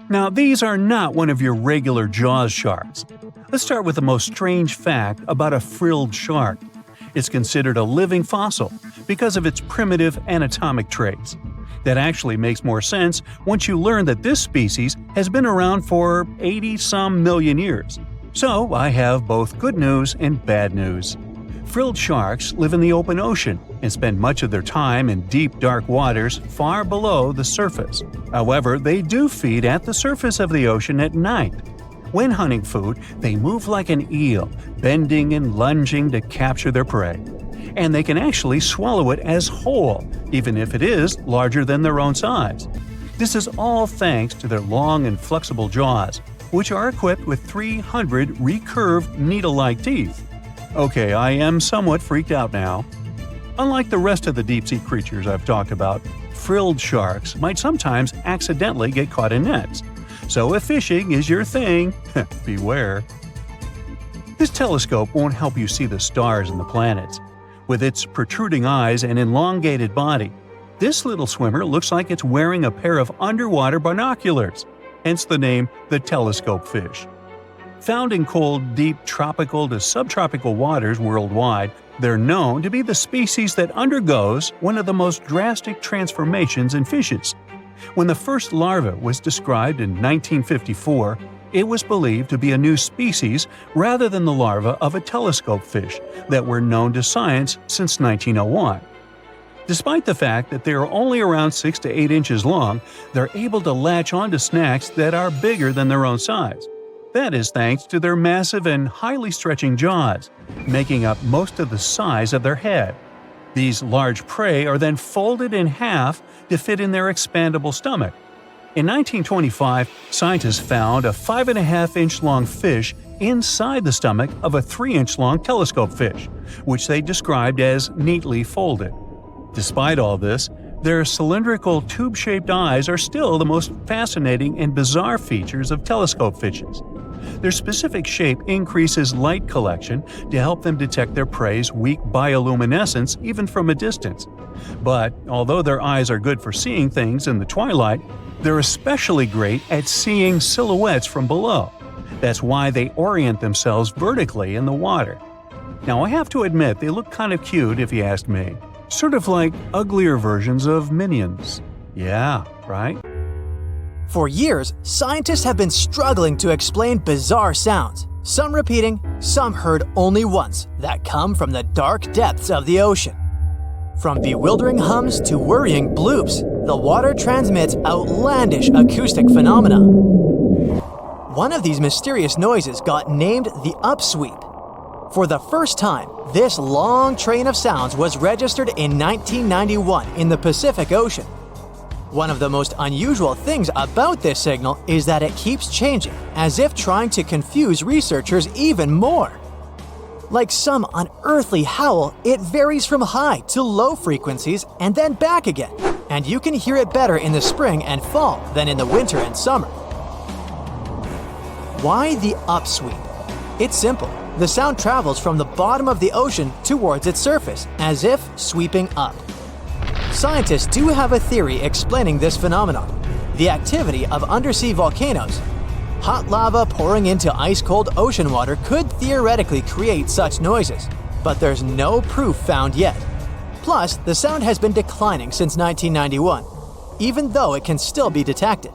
Now, these are not one of your regular Jaws sharks. Let's start with the most strange fact about a frilled shark. It's considered a living fossil because of its primitive anatomic traits. That actually makes more sense once you learn that this species has been around for 80-some million years. So I have both good news and bad news. Frilled sharks live in the open ocean and spend much of their time in deep, dark waters far below the surface. However, they do feed at the surface of the ocean at night. When hunting food, they move like an eel, bending and lunging to capture their prey. And they can actually swallow it as whole, even if it is larger than their own size. This is all thanks to their long and flexible jaws, which are equipped with 300 recurved needle-like teeth. Okay, I am somewhat freaked out now. Unlike the rest of the deep-sea creatures I've talked about, frilled sharks might sometimes accidentally get caught in nets. So if fishing is your thing, beware. This telescope won't help you see the stars and the planets. With its protruding eyes and elongated body, this little swimmer looks like it's wearing a pair of underwater binoculars, hence the name the telescope fish. Found in cold, deep tropical to subtropical waters worldwide, they're known to be the species that undergoes one of the most drastic transformations in fishes. When the first larva was described in 1954, it was believed to be a new species rather than the larva of a telescope fish that were known to science since 1901. Despite the fact that they are only around 6 to 8 inches long, they're able to latch onto snacks that are bigger than their own size. That is thanks to their massive and highly stretching jaws, making up most of the size of their head. These large prey are then folded in half to fit in their expandable stomach. In 1925, scientists found a 5.5-inch long fish inside the stomach of a 3-inch long telescope fish, which they described as neatly folded. Despite all this, their cylindrical tube-shaped eyes are still the most fascinating and bizarre features of telescope fishes. Their specific shape increases light collection to help them detect their prey's weak bioluminescence even from a distance. But although their eyes are good for seeing things in the twilight, they're especially great at seeing silhouettes from below. That's why they orient themselves vertically in the water. Now I have to admit they look kind of cute if you ask me. Sort of like uglier versions of Minions. Yeah, right? For years, scientists have been struggling to explain bizarre sounds, some repeating, some heard only once, that come from the dark depths of the ocean. From bewildering hums to worrying bloops, the water transmits outlandish acoustic phenomena. One of these mysterious noises got named the upsweep. For the first time, this long train of sounds was registered in 1991 in the Pacific Ocean. One of the most unusual things about this signal is that it keeps changing, as if trying to confuse researchers even more. Like some unearthly howl, it varies from high to low frequencies and then back again, and you can hear it better in the spring and fall than in the winter and summer. Why the upsweep? It's simple. The sound travels from the bottom of the ocean towards its surface, as if sweeping up. Scientists do have a theory explaining this phenomenon: the activity of undersea volcanoes. Hot lava pouring into ice-cold ocean water could theoretically create such noises, but there's no proof found yet. Plus, the sound has been declining since 1991, even though it can still be detected.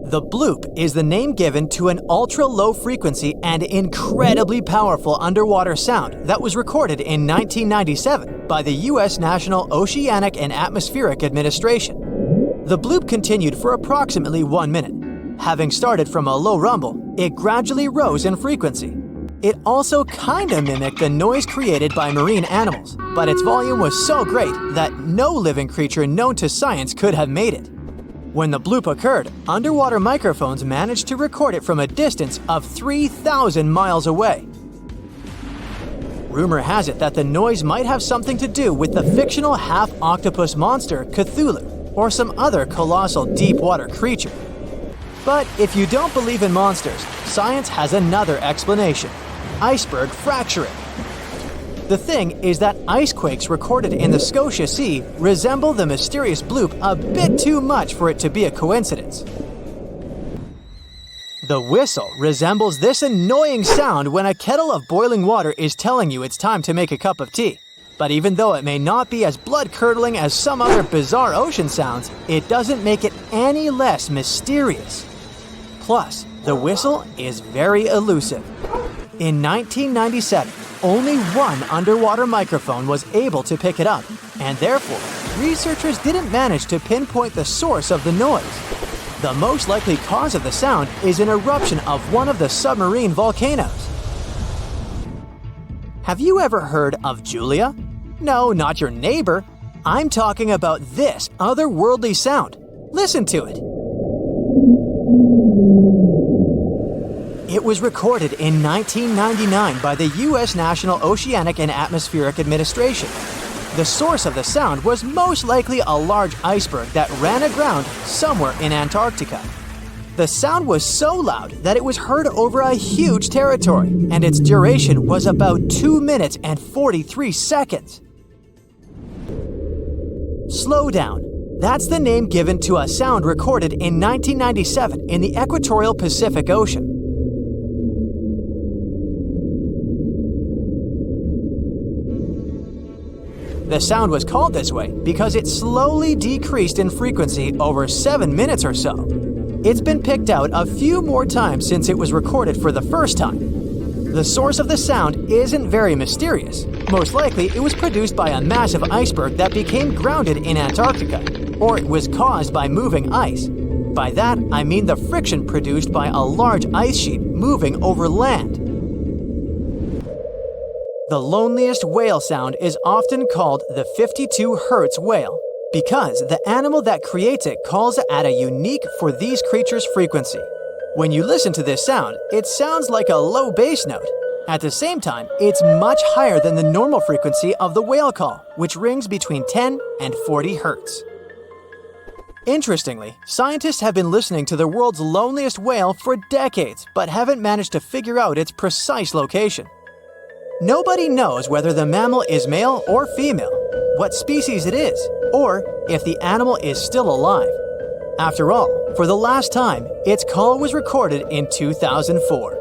The bloop is the name given to an ultra-low frequency and incredibly powerful underwater sound that was recorded in 1997 by the U.S. National Oceanic and Atmospheric Administration. The bloop continued for approximately 1 minute. Having started from a low rumble, it gradually rose in frequency. It also kinda mimicked the noise created by marine animals, but its volume was so great that no living creature known to science could have made it. When the bloop occurred, underwater microphones managed to record it from a distance of 3,000 miles away. Rumor has it that the noise might have something to do with the fictional half-octopus monster Cthulhu, or some other colossal deep-water creature. But if you don't believe in monsters, science has another explanation: iceberg fracturing. The thing is that ice quakes recorded in the Scotia Sea resemble the mysterious bloop a bit too much for it to be a coincidence. The whistle resembles this annoying sound when a kettle of boiling water is telling you it's time to make a cup of tea. But even though it may not be as blood-curdling as some other bizarre ocean sounds, it doesn't make it any less mysterious. Plus, the whistle is very elusive. In 1997, only one underwater microphone was able to pick it up, and therefore, researchers didn't manage to pinpoint the source of the noise. The most likely cause of the sound is an eruption of one of the submarine volcanoes. Have you ever heard of Julia? No, not your neighbor. I'm talking about this otherworldly sound. Listen to it. It was recorded in 1999 by the U.S. National Oceanic and Atmospheric Administration. The source of the sound was most likely a large iceberg that ran aground somewhere in Antarctica. The sound was so loud that it was heard over a huge territory, and its duration was about 2 minutes and 43 seconds. Slow down. That's the name given to a sound recorded in 1997 in the equatorial Pacific Ocean. The sound was called this way because it slowly decreased in frequency over 7 minutes or so. It's been picked out a few more times since it was recorded for the first time. The source of the sound isn't very mysterious. Most likely, it was produced by a massive iceberg that became grounded in Antarctica, or it was caused by moving ice. By that, I mean the friction produced by a large ice sheet moving over land. The loneliest whale sound is often called the 52 Hz whale because the animal that creates it calls at a unique for these creatures frequency. When you listen to this sound, it sounds like a low bass note. At the same time, it's much higher than the normal frequency of the whale call, which rings between 10 and 40 Hz. Interestingly, scientists have been listening to the world's loneliest whale for decades, but haven't managed to figure out its precise location. Nobody knows whether the mammal is male or female, what species it is, or if the animal is still alive. After all, for the last time, its call was recorded in 2004.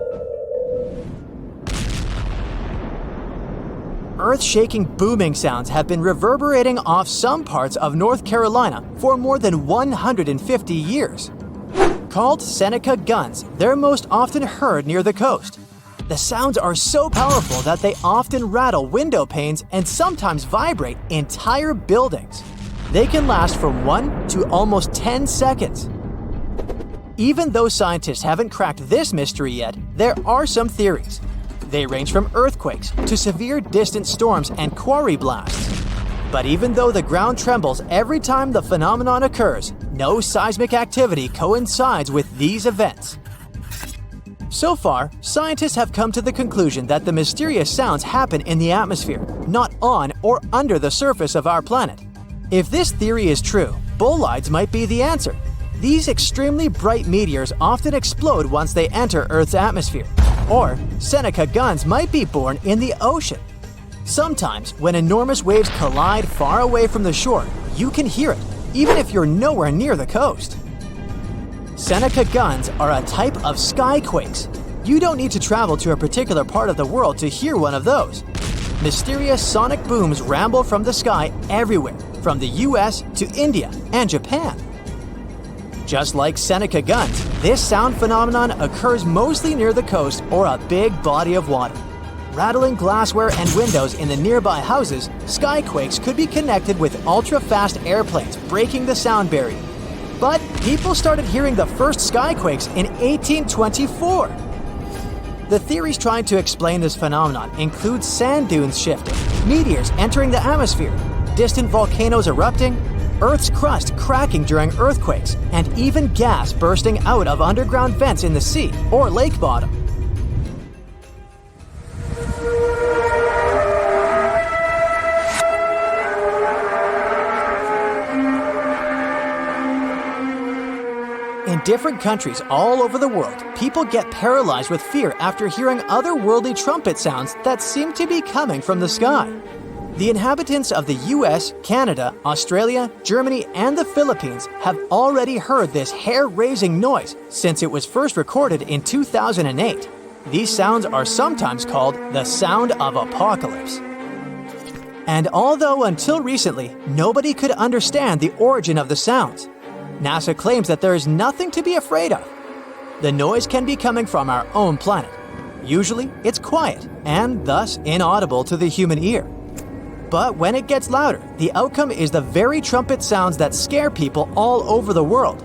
Earth-shaking booming sounds have been reverberating off some parts of North Carolina for more than 150 years. Called Seneca guns, they're most often heard near the coast. The sounds are so powerful that they often rattle window panes and sometimes vibrate entire buildings. They can last from 1 to almost 10 seconds. Even though scientists haven't cracked this mystery yet, there are some theories. They range from earthquakes to severe distant storms and quarry blasts. But even though the ground trembles every time the phenomenon occurs, no seismic activity coincides with these events. So far, scientists have come to the conclusion that the mysterious sounds happen in the atmosphere, not on or under the surface of our planet. If this theory is true, bolides might be the answer. These extremely bright meteors often explode once they enter Earth's atmosphere. Or Seneca guns might be born in the ocean. Sometimes, when enormous waves collide far away from the shore, you can hear it, even if you're nowhere near the coast. Seneca guns are a type of skyquakes. You don't need to travel to a particular part of the world to hear one of those. Mysterious sonic booms ramble from the sky everywhere, from the US to India and Japan. Just like Seneca guns, this sound phenomenon occurs mostly near the coast or a big body of water. Rattling glassware and windows in the nearby houses, skyquakes could be connected with ultra-fast airplanes breaking the sound barrier. But people started hearing the first skyquakes in 1824. The theories trying to explain this phenomenon include sand dunes shifting, meteors entering the atmosphere, distant volcanoes erupting, Earth's crust cracking during earthquakes, and even gas bursting out of underground vents in the sea or lake bottom. In different countries all over the world, people get paralyzed with fear after hearing otherworldly trumpet sounds that seem to be coming from the sky. The inhabitants of the US, Canada, Australia, Germany, and the Philippines have already heard this hair-raising noise since it was first recorded in 2008. These sounds are sometimes called the sound of apocalypse. And although until recently, nobody could understand the origin of the sounds, NASA claims that there is nothing to be afraid of. The noise can be coming from our own planet. Usually, it's quiet and thus inaudible to the human ear. But when it gets louder, the outcome is the very trumpet sounds that scare people all over the world.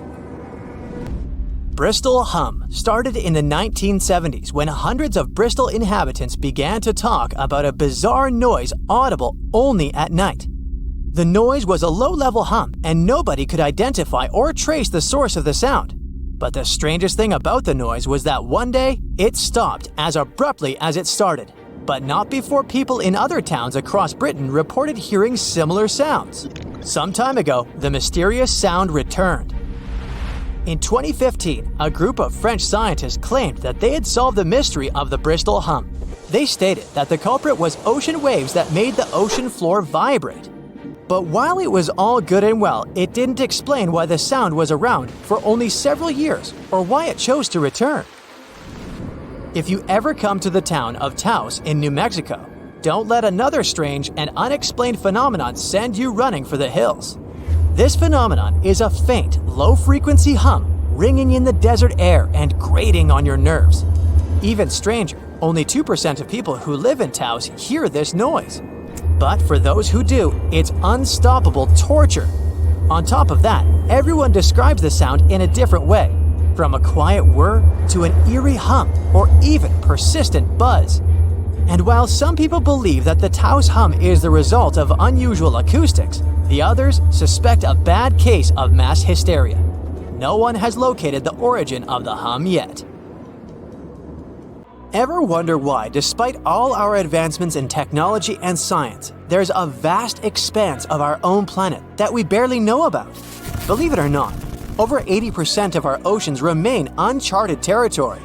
Bristol hum started in the 1970s when hundreds of Bristol inhabitants began to talk about a bizarre noise audible only at night. The noise was a low-level hum and nobody could identify or trace the source of the sound. But the strangest thing about the noise was that one day, it stopped as abruptly as it started, but not before people in other towns across Britain reported hearing similar sounds. Some time ago, the mysterious sound returned. In 2015, a group of French scientists claimed that they had solved the mystery of the Bristol hum. They stated that the culprit was ocean waves that made the ocean floor vibrate. But while it was all good and well, it didn't explain why the sound was around for only several years or why it chose to return. If you ever come to the town of Taos in New Mexico, don't let another strange and unexplained phenomenon send you running for the hills. This phenomenon is a faint, low-frequency hum ringing in the desert air and grating on your nerves. Even stranger, only 2% of people who live in Taos hear this noise. But for those who do, it's unstoppable torture. On top of that, everyone describes the sound in a different way, from a quiet whir to an eerie hum or even persistent buzz. And while some people believe that the Taos hum is the result of unusual acoustics, the others suspect a bad case of mass hysteria. No one has located the origin of the hum yet. Ever wonder why, despite all our advancements in technology and science, there's a vast expanse of our own planet that we barely know about? Believe it or not, over 80% of our oceans remain uncharted territory.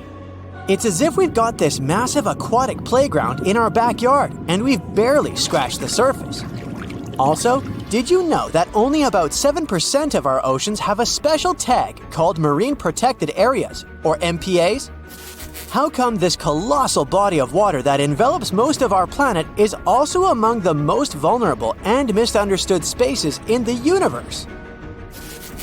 It's as if we've got this massive aquatic playground in our backyard and we've barely scratched the surface. Also, did you know that only about 7% of our oceans have a special tag called Marine Protected Areas, or MPAs? How come this colossal body of water that envelops most of our planet is also among the most vulnerable and misunderstood spaces in the universe?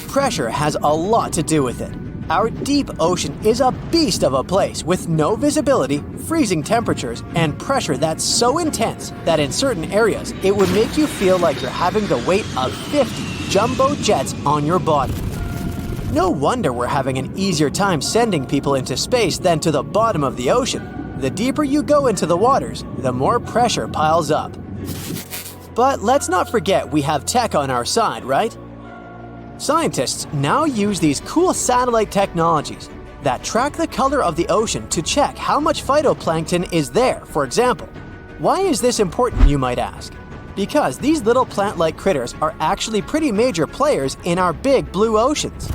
Pressure has a lot to do with it. Our deep ocean is a beast of a place with no visibility, freezing temperatures, and pressure that's so intense that in certain areas it would make you feel like you're having the weight of 50 jumbo jets on your body. No wonder we're having an easier time sending people into space than to the bottom of the ocean. The deeper you go into the waters, the more pressure piles up. But let's not forget we have tech on our side, right? Scientists now use these cool satellite technologies that track the color of the ocean to check how much phytoplankton is there, for example. Why is this important, you might ask? Because these little plant-like critters are actually pretty major players in our big blue oceans.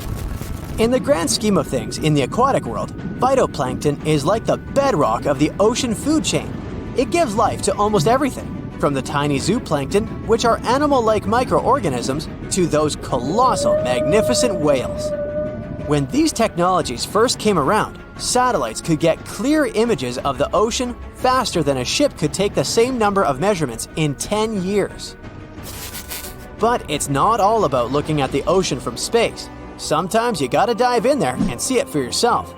In the grand scheme of things in the aquatic world, phytoplankton is like the bedrock of the ocean food chain. It gives life to almost everything, from the tiny zooplankton, which are animal-like microorganisms, to those colossal, magnificent whales. When these technologies first came around, satellites could get clear images of the ocean faster than a ship could take the same number of measurements in 10 years. But it's not all about looking at the ocean from space. Sometimes you gotta dive in there and see it for yourself.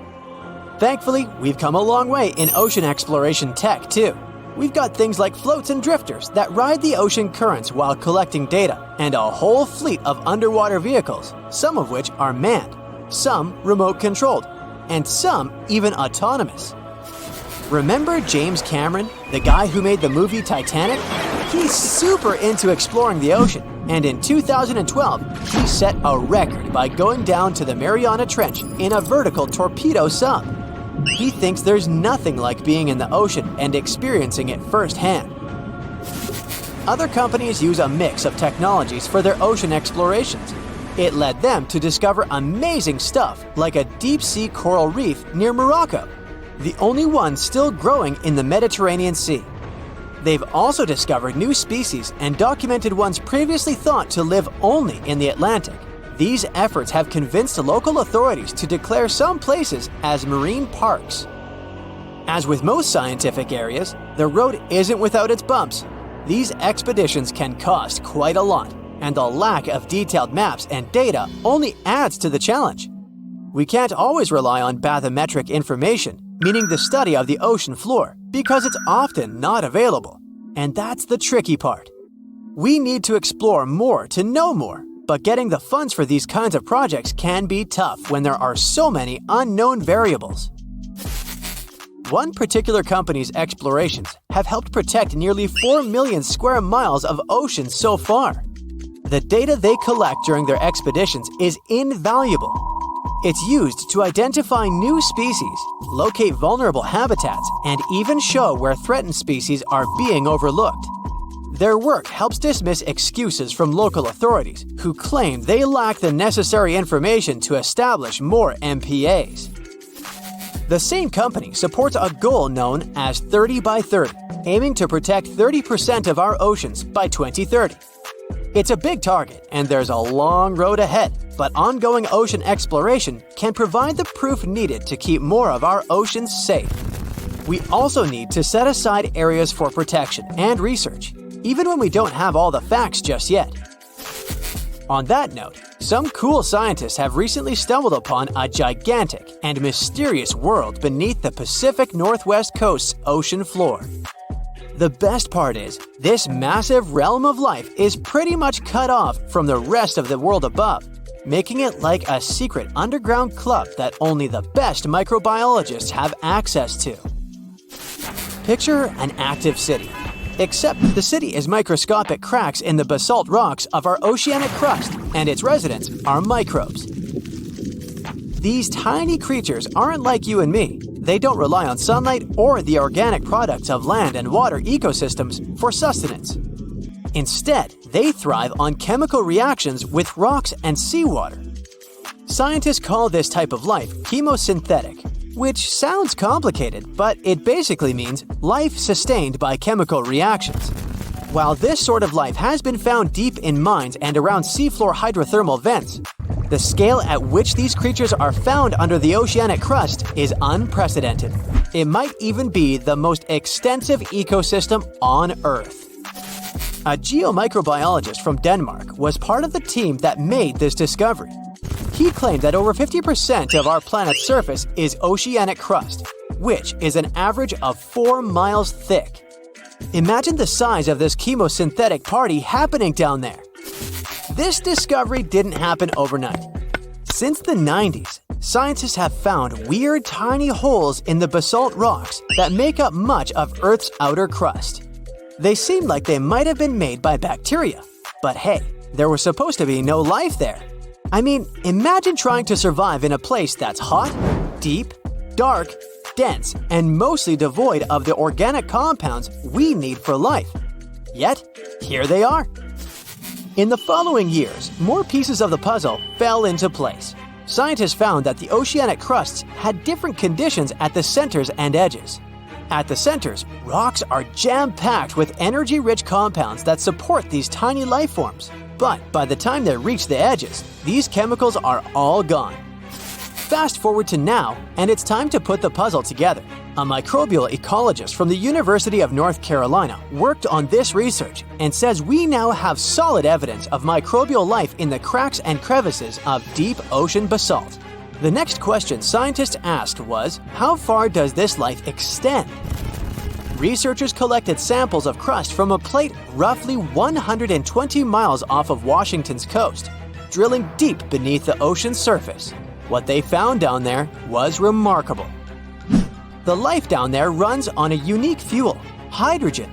Thankfully, we've come a long way in ocean exploration tech, too. We've got things like floats and drifters that ride the ocean currents while collecting data, and a whole fleet of underwater vehicles, some of which are manned, some remote-controlled, and some even autonomous. Remember James Cameron, the guy who made the movie Titanic? He's super into exploring the ocean, and in 2012, he set a record by going down to the Mariana Trench in a vertical torpedo sub. He thinks there's nothing like being in the ocean and experiencing it firsthand. Other companies use a mix of technologies for their ocean explorations. It led them to discover amazing stuff like a deep-sea coral reef near Morocco, the only one still growing in the Mediterranean Sea. They've also discovered new species and documented ones previously thought to live only in the Atlantic. These efforts have convinced local authorities to declare some places as marine parks. As with most scientific areas, the road isn't without its bumps. These expeditions can cost quite a lot, and the lack of detailed maps and data only adds to the challenge. We can't always rely on bathymetric information, meaning the study of the ocean floor, because it's often not available. And that's the tricky part. We need to explore more to know more, but getting the funds for these kinds of projects can be tough when there are so many unknown variables. One particular company's explorations have helped protect nearly 4 million square miles of ocean so far. The data they collect during their expeditions is invaluable. It's used to identify new species, locate vulnerable habitats, and even show where threatened species are being overlooked. Their work helps dismiss excuses from local authorities who claim they lack the necessary information to establish more MPAs. The same company supports a goal known as 30 by 30, aiming to protect 30% of our oceans by 2030. It's a big target, and there's a long road ahead, but ongoing ocean exploration can provide the proof needed to keep more of our oceans safe. We also need to set aside areas for protection and research, even when we don't have all the facts just yet. On that note, some cool scientists have recently stumbled upon a gigantic and mysterious world beneath the Pacific Northwest coast's ocean floor. The best part is, this massive realm of life is pretty much cut off from the rest of the world above, making it like a secret underground club that only the best microbiologists have access to. Picture an active city, except the city is microscopic cracks in the basalt rocks of our oceanic crust, and its residents are microbes. These tiny creatures aren't like you and me. They don't rely on sunlight or the organic products of land and water ecosystems for sustenance. Instead, they thrive on chemical reactions with rocks and seawater. Scientists call this type of life chemosynthetic, which sounds complicated, but it basically means life sustained by chemical reactions. While this sort of life has been found deep in mines and around seafloor hydrothermal vents, the scale at which these creatures are found under the oceanic crust is unprecedented. It might even be the most extensive ecosystem on Earth. A geomicrobiologist from Denmark was part of the team that made this discovery. He claimed that over 50% of our planet's surface is oceanic crust, which is an average of 4 miles thick. Imagine the size of this chemosynthetic party happening down there. This discovery didn't happen overnight. Since the 90s, scientists have found weird tiny holes in the basalt rocks that make up much of Earth's outer crust. They seem like they might have been made by bacteria, but hey, there was supposed to be no life there. I mean, imagine trying to survive in a place that's hot, deep, dark, dense, and mostly devoid of the organic compounds we need for life. Yet, here they are. In the following years, more pieces of the puzzle fell into place. Scientists found that the oceanic crusts had different conditions at the centers and edges. At the centers, rocks are jam-packed with energy-rich compounds that support these tiny life forms. But by the time they reach the edges, these chemicals are all gone. Fast forward to now, and it's time to put the puzzle together. A microbial ecologist from the University of North Carolina worked on this research and says we now have solid evidence of microbial life in the cracks and crevices of deep ocean basalt. The next question scientists asked was, how far does this life extend? Researchers collected samples of crust from a plate roughly 120 miles off of Washington's coast, drilling deep beneath the ocean's surface. What they found down there was remarkable. The life down there runs on a unique fuel, hydrogen.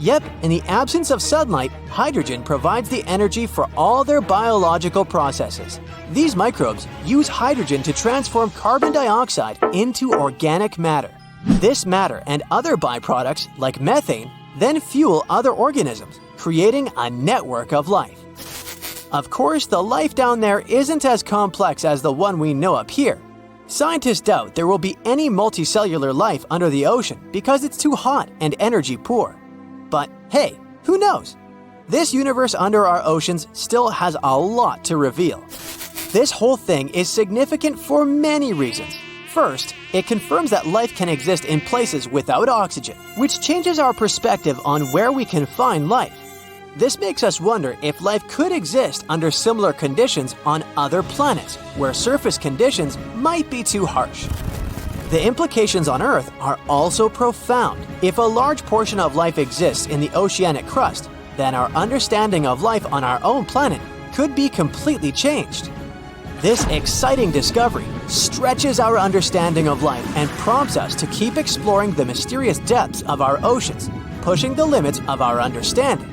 Yep, in the absence of sunlight, hydrogen provides the energy for all their biological processes. These microbes use hydrogen to transform carbon dioxide into organic matter. This matter and other byproducts, like methane, then fuel other organisms, creating a network of life. Of course, the life down there isn't as complex as the one we know up here. Scientists doubt there will be any multicellular life under the ocean because it's too hot and energy poor. But hey, who knows? This universe under our oceans still has a lot to reveal. This whole thing is significant for many reasons. First, it confirms that life can exist in places without oxygen, which changes our perspective on where we can find life. This makes us wonder if life could exist under similar conditions on other planets, where surface conditions might be too harsh. The implications on Earth are also profound. If a large portion of life exists in the oceanic crust, then our understanding of life on our own planet could be completely changed. This exciting discovery stretches our understanding of life and prompts us to keep exploring the mysterious depths of our oceans, pushing the limits of our understanding.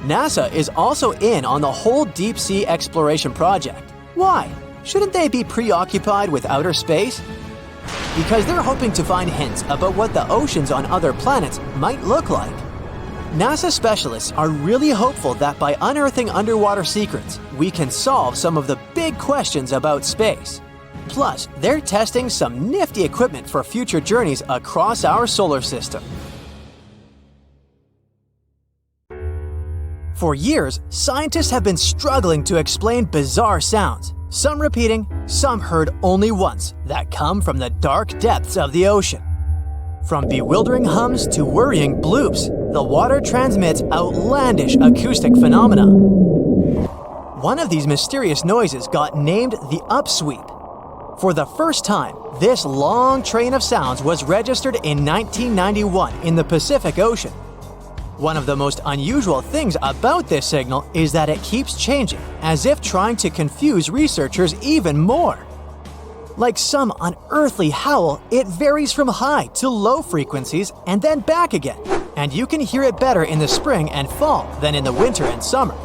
NASA is also in on the whole deep sea exploration project. Why? Shouldn't they be preoccupied with outer space? Because they're hoping to find hints about what the oceans on other planets might look like. NASA specialists are really hopeful that by unearthing underwater secrets, we can solve some of the big questions about space. Plus, they're testing some nifty equipment for future journeys across our solar system. For years, scientists have been struggling to explain bizarre sounds, some repeating, some heard only once, that come from the dark depths of the ocean. From bewildering hums to worrying bloops, the water transmits outlandish acoustic phenomena. One of these mysterious noises got named the upsweep. For the first time, this long train of sounds was registered in 1991 in the Pacific Ocean. One of the most unusual things about this signal is that it keeps changing, as if trying to confuse researchers even more. Like some unearthly howl, it varies from high to low frequencies and then back again, and you can hear it better in the spring and fall than in the winter and summer.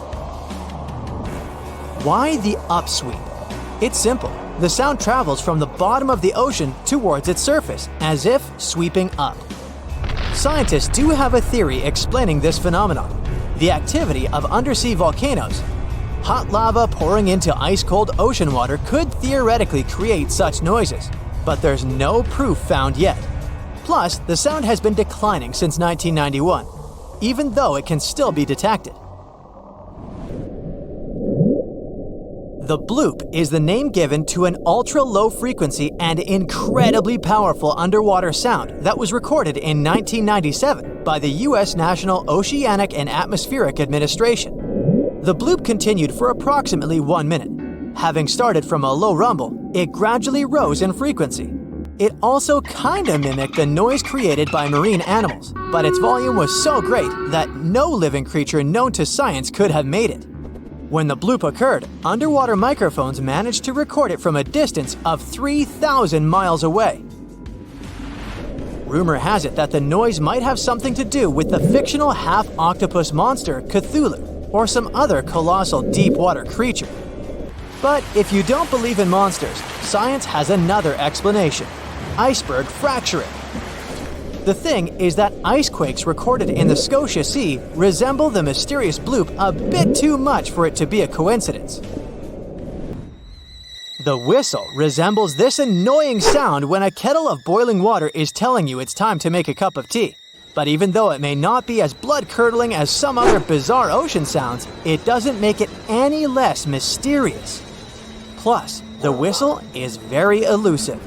Why the upsweep? It's simple. The sound travels from the bottom of the ocean towards its surface, as if sweeping up. Scientists do have a theory explaining this phenomenon: the activity of undersea volcanoes. Hot lava pouring into ice-cold ocean water could theoretically create such noises, but there's no proof found yet. Plus, the sound has been declining since 1991, even though it can still be detected. The bloop is the name given to an ultra-low frequency and incredibly powerful underwater sound that was recorded in 1997 by the U.S. National Oceanic and Atmospheric Administration. The bloop continued for approximately 1 minute. Having started from a low rumble, it gradually rose in frequency. It also kinda mimicked the noise created by marine animals, but its volume was so great that no living creature known to science could have made it. When the bloop occurred, underwater microphones managed to record it from a distance of 3,000 miles away. Rumor has it that the noise might have something to do with the fictional half-octopus monster Cthulhu, or some other colossal deep-water creature. But if you don't believe in monsters, science has another explanation: iceberg fracturing. The thing is that ice quakes recorded in the Scotia Sea resemble the mysterious bloop a bit too much for it to be a coincidence. The whistle resembles this annoying sound when a kettle of boiling water is telling you it's time to make a cup of tea. But even though it may not be as blood-curdling as some other bizarre ocean sounds, it doesn't make it any less mysterious. Plus, the whistle is very elusive.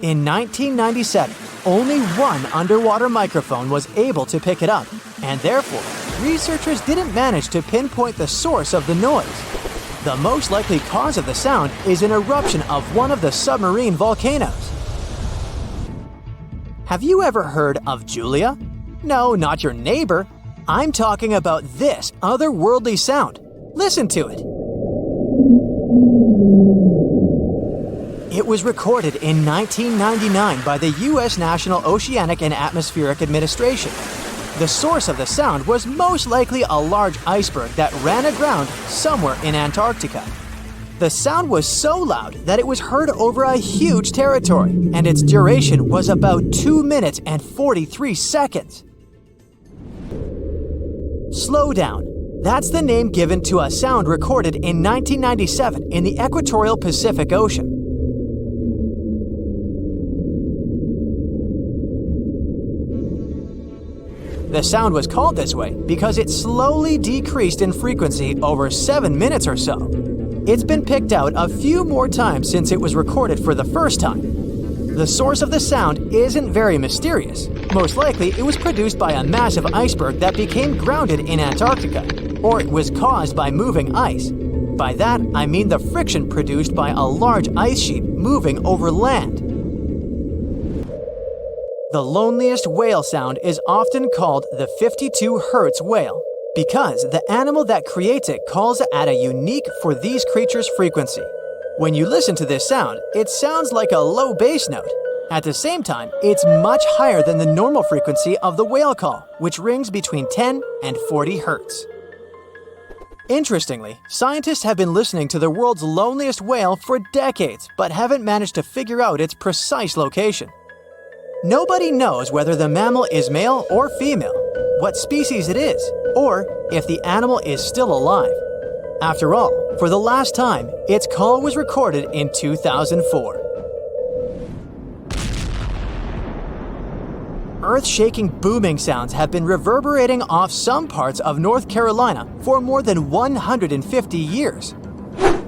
In 1997, only one underwater microphone was able to pick it up, and therefore, researchers didn't manage to pinpoint the source of the noise. The most likely cause of the sound is an eruption of one of the submarine volcanoes. Have you ever heard of Julia? No, not your neighbor. I'm talking about this otherworldly sound. Listen to it. It was recorded in 1999 by the U.S. National Oceanic and Atmospheric Administration. The source of the sound was most likely a large iceberg that ran aground somewhere in Antarctica. The sound was so loud that it was heard over a huge territory, and its duration was about 2 minutes and 43 seconds. Slow down. That's the name given to a sound recorded in 1997 in the equatorial Pacific Ocean. The sound was called this way because it slowly decreased in frequency over 7 minutes or so. It's been picked out a few more times since it was recorded for the first time. The source of the sound isn't very mysterious. Most likely, it was produced by a massive iceberg that became grounded in Antarctica, or it was caused by moving ice. By that, I mean the friction produced by a large ice sheet moving over land. The loneliest whale sound is often called the 52 Hz whale, because the animal that creates it calls it at a unique for these creatures frequency. When you listen to this sound, it sounds like a low bass note. At the same time, it's much higher than the normal frequency of the whale call, which rings between 10 and 40 Hz. Interestingly, scientists have been listening to the world's loneliest whale for decades, but haven't managed to figure out its precise location. Nobody knows whether the mammal is male or female, what species it is, or if the animal is still alive. After all, for the last time, its call was recorded in 2004. Earth-shaking booming sounds have been reverberating off some parts of North Carolina for more than 150 years.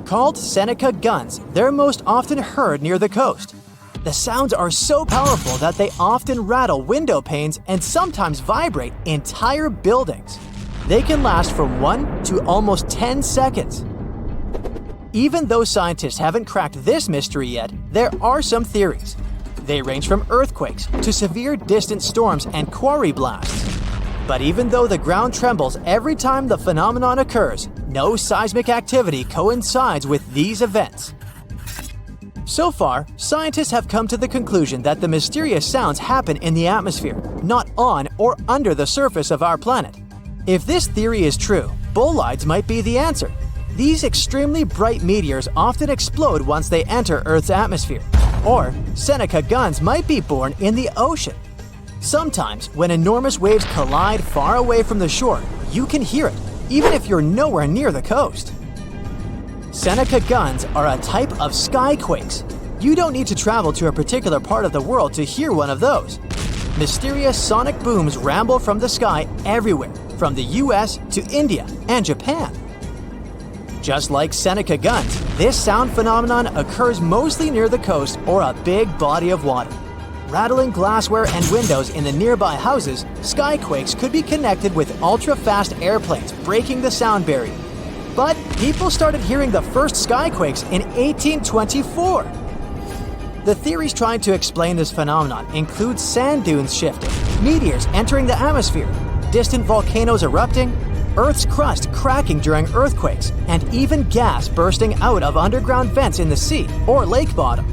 Called Seneca guns, they're most often heard near the coast. The sounds are so powerful that they often rattle window panes and sometimes vibrate entire buildings. They can last from 1 to almost 10 seconds. Even though scientists haven't cracked this mystery yet, there are some theories. They range from earthquakes to severe distant storms and quarry blasts. But even though the ground trembles every time the phenomenon occurs, no seismic activity coincides with these events. So far, scientists have come to the conclusion that the mysterious sounds happen in the atmosphere, not on or under the surface of our planet. If this theory is true, bolides might be the answer. These extremely bright meteors often explode once they enter Earth's atmosphere. Or Seneca guns might be born in the ocean. Sometimes, when enormous waves collide far away from the shore, you can hear it, even if you're nowhere near the coast. Seneca guns are a type of skyquakes. You don't need to travel to a particular part of the world to hear one of those. Mysterious sonic booms ramble from the sky everywhere, from the US to India and Japan. Just like Seneca guns, this sound phenomenon occurs mostly near the coast or a big body of water. Rattling glassware and windows in the nearby houses, skyquakes could be connected with ultra-fast airplanes breaking the sound barrier. But people started hearing the first skyquakes in 1824. The theories trying to explain this phenomenon include sand dunes shifting, meteors entering the atmosphere, distant volcanoes erupting, Earth's crust cracking during earthquakes, and even gas bursting out of underground vents in the sea or lake bottom.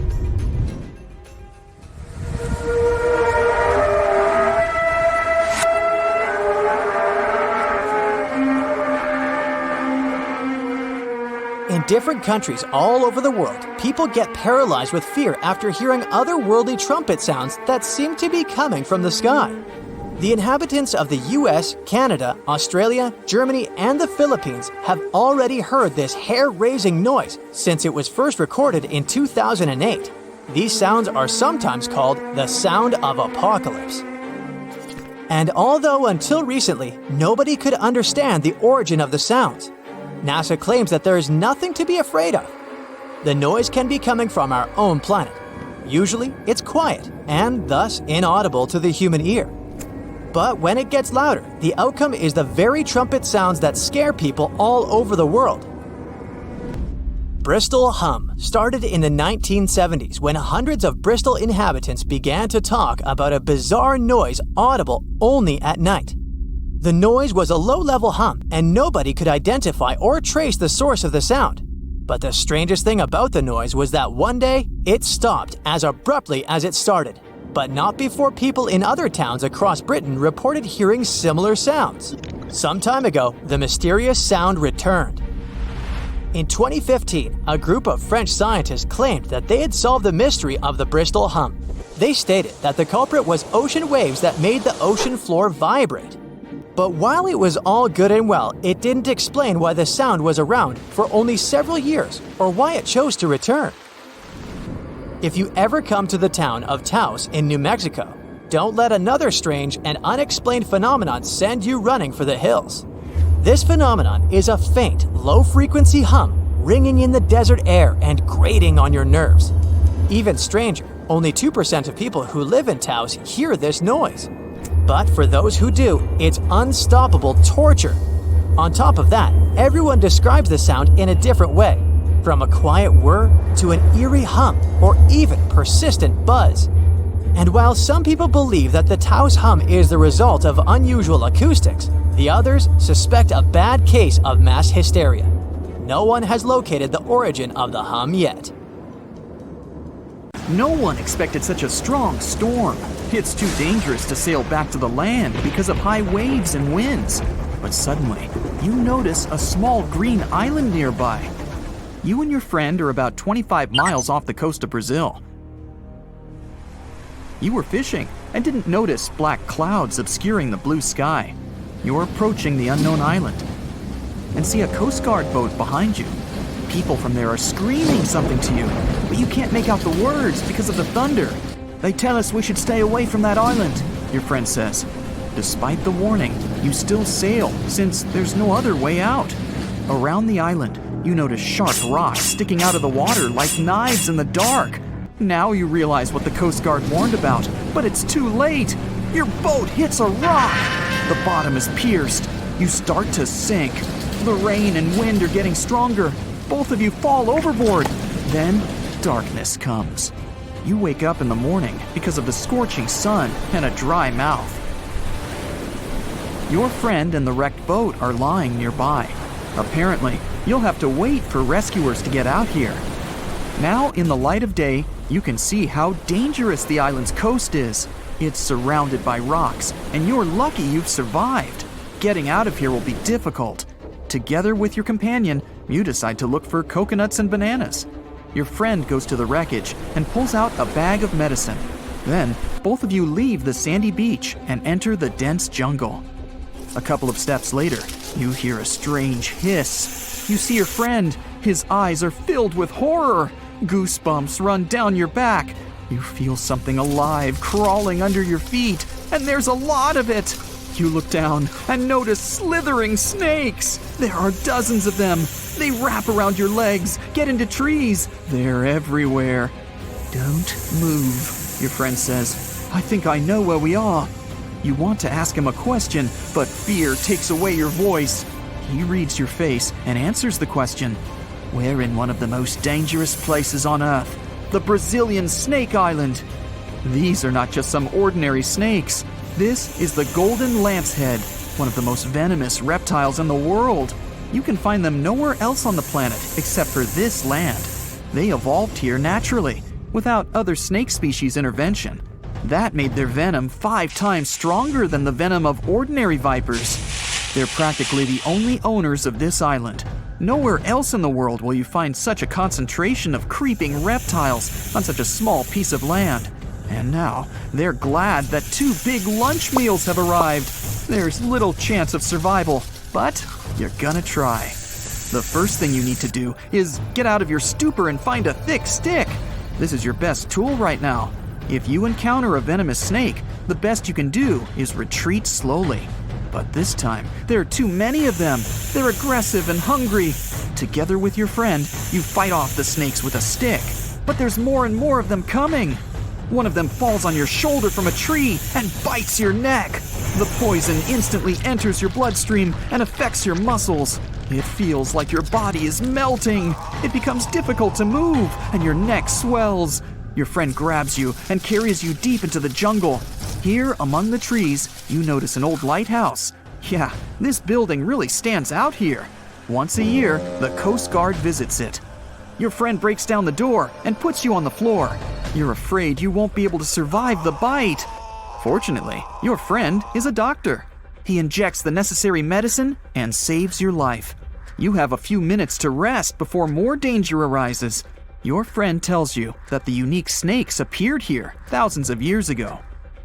In different countries all over the world, people get paralyzed with fear after hearing otherworldly trumpet sounds that seem to be coming from the sky. The inhabitants of the US, Canada, Australia, Germany, and the Philippines have already heard this hair-raising noise since it was first recorded in 2008. These sounds are sometimes called the sound of apocalypse. And although until recently, nobody could understand the origin of the sounds, NASA claims that there is nothing to be afraid of. The noise can be coming from our own planet. Usually, it's quiet and thus inaudible to the human ear. But when it gets louder, the outcome is the very trumpet sounds that scare people all over the world. Bristol hum started in the 1970s when hundreds of Bristol inhabitants began to talk about a bizarre noise audible only at night. The noise was a low-level hum, and nobody could identify or trace the source of the sound. But the strangest thing about the noise was that one day, it stopped as abruptly as it started. But not before people in other towns across Britain reported hearing similar sounds. Some time ago, the mysterious sound returned. In 2015, a group of French scientists claimed that they had solved the mystery of the Bristol hum. They stated that the culprit was ocean waves that made the ocean floor vibrate. But while it was all good and well, it didn't explain why the sound was around for only several years or why it chose to return. If you ever come to the town of Taos in New Mexico, don't let another strange and unexplained phenomenon send you running for the hills. This phenomenon is a faint, low-frequency hum ringing in the desert air and grating on your nerves. Even stranger, Only 2% of people who live in Taos hear this noise. But for those who do, it's unstoppable torture. On top of that, everyone describes the sound in a different way, from a quiet whir to an eerie hum or even persistent buzz. And while some people believe that the Taos hum is the result of unusual acoustics, the others suspect a bad case of mass hysteria. No one has located the origin of the hum yet. No one expected such a strong storm. It's too dangerous to sail back to the land because of high waves and winds. But suddenly, you notice a small green island nearby. You and your friend are about 25 miles off the coast of Brazil. You were fishing and didn't notice black clouds obscuring the blue sky. You're approaching the unknown island and see a Coast Guard boat behind you. People from there are screaming something to you, but you can't make out the words because of the thunder. They tell us we should stay away from that island, your friend says. Despite the warning, you still sail since there's no other way out. Around the island, you notice sharp rocks sticking out of the water like knives in the dark. Now you realize what the Coast Guard warned about, but it's too late. Your boat hits a rock. The bottom is pierced. You start to sink. The rain and wind are getting stronger. Both of you fall overboard. Then darkness comes. You wake up in the morning because of the scorching sun and a dry mouth. Your friend and the wrecked boat are lying nearby. Apparently, you'll have to wait for rescuers to get out here. Now, in the light of day, you can see how dangerous the island's coast is. It's surrounded by rocks, and you're lucky you've survived. Getting out of here will be difficult. Together with your companion, you decide to look for coconuts and bananas. Your friend goes to the wreckage and pulls out a bag of medicine. Then, both of you leave the sandy beach and enter the dense jungle. A couple of steps later, you hear a strange hiss. You see your friend. His eyes are filled with horror. Goosebumps run down your back. You feel something alive crawling under your feet, and there's a lot of it. You look down and notice slithering snakes. There are dozens of them. They wrap around your legs, get into trees. They're everywhere. Don't move, your friend says. I think I know where we are. You want to ask him a question, but fear takes away your voice. He reads your face and answers the question. We're in one of the most dangerous places on Earth, the Brazilian Snake Island. These are not just some ordinary snakes. This is the golden lancehead, one of the most venomous reptiles in the world. You can find them nowhere else on the planet except for this land. They evolved here naturally, without other snake species intervention. That made their venom 5 times stronger than the venom of ordinary vipers. They're practically the only owners of this island. Nowhere else in the world will you find such a concentration of creeping reptiles on such a small piece of land. And now, they're glad that 2 big lunch meals have arrived. There's little chance of survival, but you're gonna try. The first thing you need to do is get out of your stupor and find a thick stick. This is your best tool right now. If you encounter a venomous snake, the best you can do is retreat slowly. But this time, there are too many of them. They're aggressive and hungry. Together with your friend, you fight off the snakes with a stick. But there's more and more of them coming. One of them falls on your shoulder from a tree and bites your neck. The poison instantly enters your bloodstream and affects your muscles. It feels like your body is melting. It becomes difficult to move, and your neck swells. Your friend grabs you and carries you deep into the jungle. Here, among the trees, you notice an old lighthouse. Yeah, this building really stands out here. Once a year, the Coast Guard visits it. Your friend breaks down the door and puts you on the floor. You're afraid you won't be able to survive the bite. Fortunately, your friend is a doctor. He injects the necessary medicine and saves your life. You have a few minutes to rest before more danger arises. Your friend tells you that the unique snakes appeared here thousands of years ago.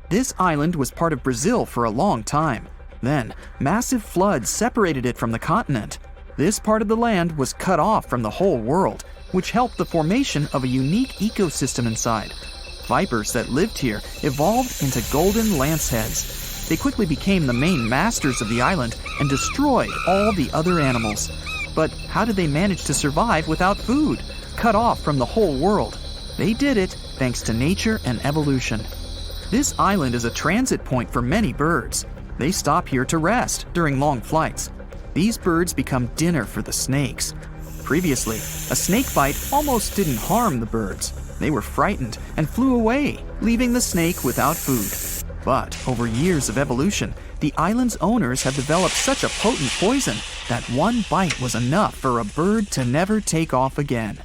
This island was part of Brazil for a long time. Then, massive floods separated it from the continent. This part of the land was cut off from the whole world, which helped the formation of a unique ecosystem inside. Vipers that lived here evolved into golden lanceheads. They quickly became the main masters of the island and destroyed all the other animals. But how did they manage to survive without food, cut off from the whole world? They did it thanks to nature and evolution. This island is a transit point for many birds. They stop here to rest during long flights. These birds become dinner for the snakes. Previously, a snake bite almost didn't harm the birds. They were frightened and flew away, leaving the snake without food. But over years of evolution, the island's owners have developed such a potent poison that one bite was enough for a bird to never take off again.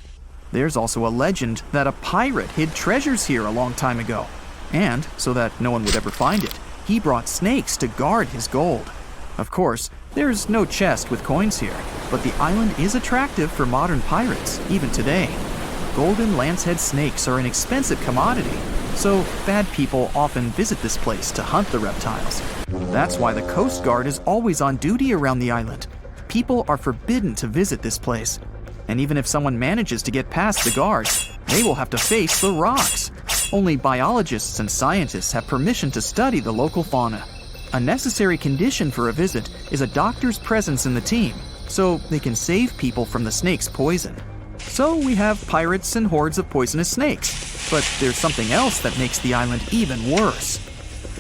There's also a legend that a pirate hid treasures here a long time ago. And, so that no one would ever find it, he brought snakes to guard his gold. Of course, there's no chest with coins here, but the island is attractive for modern pirates, even today. Golden lancehead snakes are an expensive commodity, so bad people often visit this place to hunt the reptiles. That's why the Coast Guard is always on duty around the island. People are forbidden to visit this place. And even if someone manages to get past the guards, they will have to face the rocks. Only biologists and scientists have permission to study the local fauna. A necessary condition for a visit is a doctor's presence in the team, so they can save people from the snake's poison. So we have pirates and hordes of poisonous snakes, but there's something else that makes the island even worse.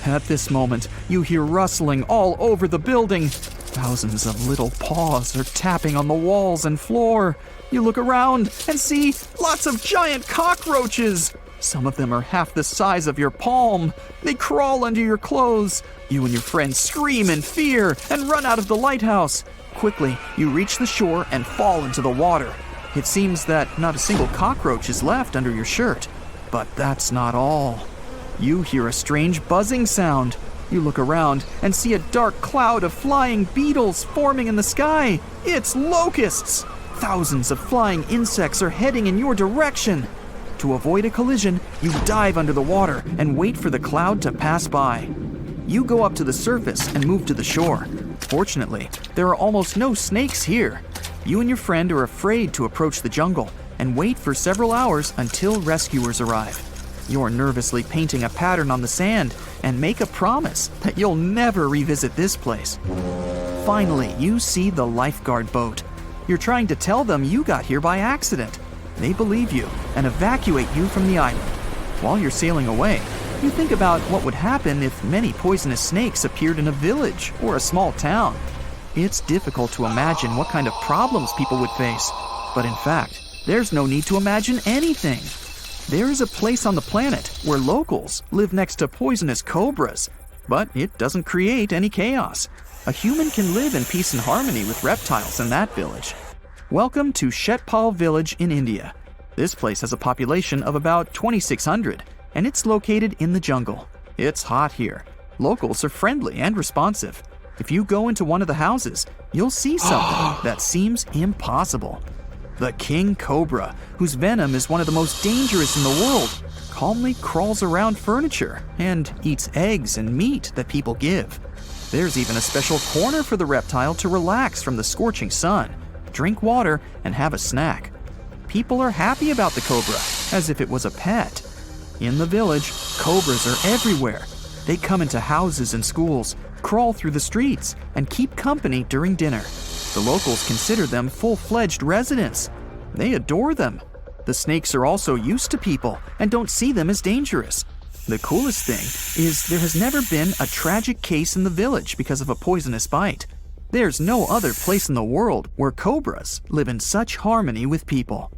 At this moment, you hear rustling all over the building. Thousands of little paws are tapping on the walls and floor. You look around and see lots of giant cockroaches. Some of them are half the size of your palm. They crawl under your clothes. You and your friends scream in fear and run out of the lighthouse. Quickly, you reach the shore and fall into the water. It seems that not a single cockroach is left under your shirt. But that's not all. You hear a strange buzzing sound. You look around and see a dark cloud of flying beetles forming in the sky. It's locusts! Thousands of flying insects are heading in your direction. To avoid a collision, you dive under the water and wait for the cloud to pass by. You go up to the surface and move to the shore. Fortunately, there are almost no snakes here. You and your friend are afraid to approach the jungle and wait for several hours until rescuers arrive. You're nervously painting a pattern on the sand and make a promise that you'll never revisit this place. Finally, you see the lifeguard boat. You're trying to tell them you got here by accident. They believe you and evacuate you from the island. While you're sailing away, you think about what would happen if many poisonous snakes appeared in a village or a small town. It's difficult to imagine what kind of problems people would face. But in fact, there's no need to imagine anything. There is a place on the planet where locals live next to poisonous cobras, but it doesn't create any chaos. A human can live in peace and harmony with reptiles in that village. Welcome to Shetpal village in India. This place has a population of about 2,600, and it's located in the jungle. It's hot here. Locals are friendly and responsive. If you go into one of the houses, you'll see something that seems impossible. The king cobra, whose venom is one of the most dangerous in the world, calmly crawls around furniture and eats eggs and meat that people give. There's even a special corner for the reptile to relax from the scorching sun, drink water, and have a snack. People are happy about the cobra, as if it was a pet. In the village, cobras are everywhere. They come into houses and schools, crawl through the streets, and keep company during dinner. The locals consider them full-fledged residents. They adore them. The snakes are also used to people and don't see them as dangerous. The coolest thing is there has never been a tragic case in the village because of a poisonous bite. There's no other place in the world where cobras live in such harmony with people.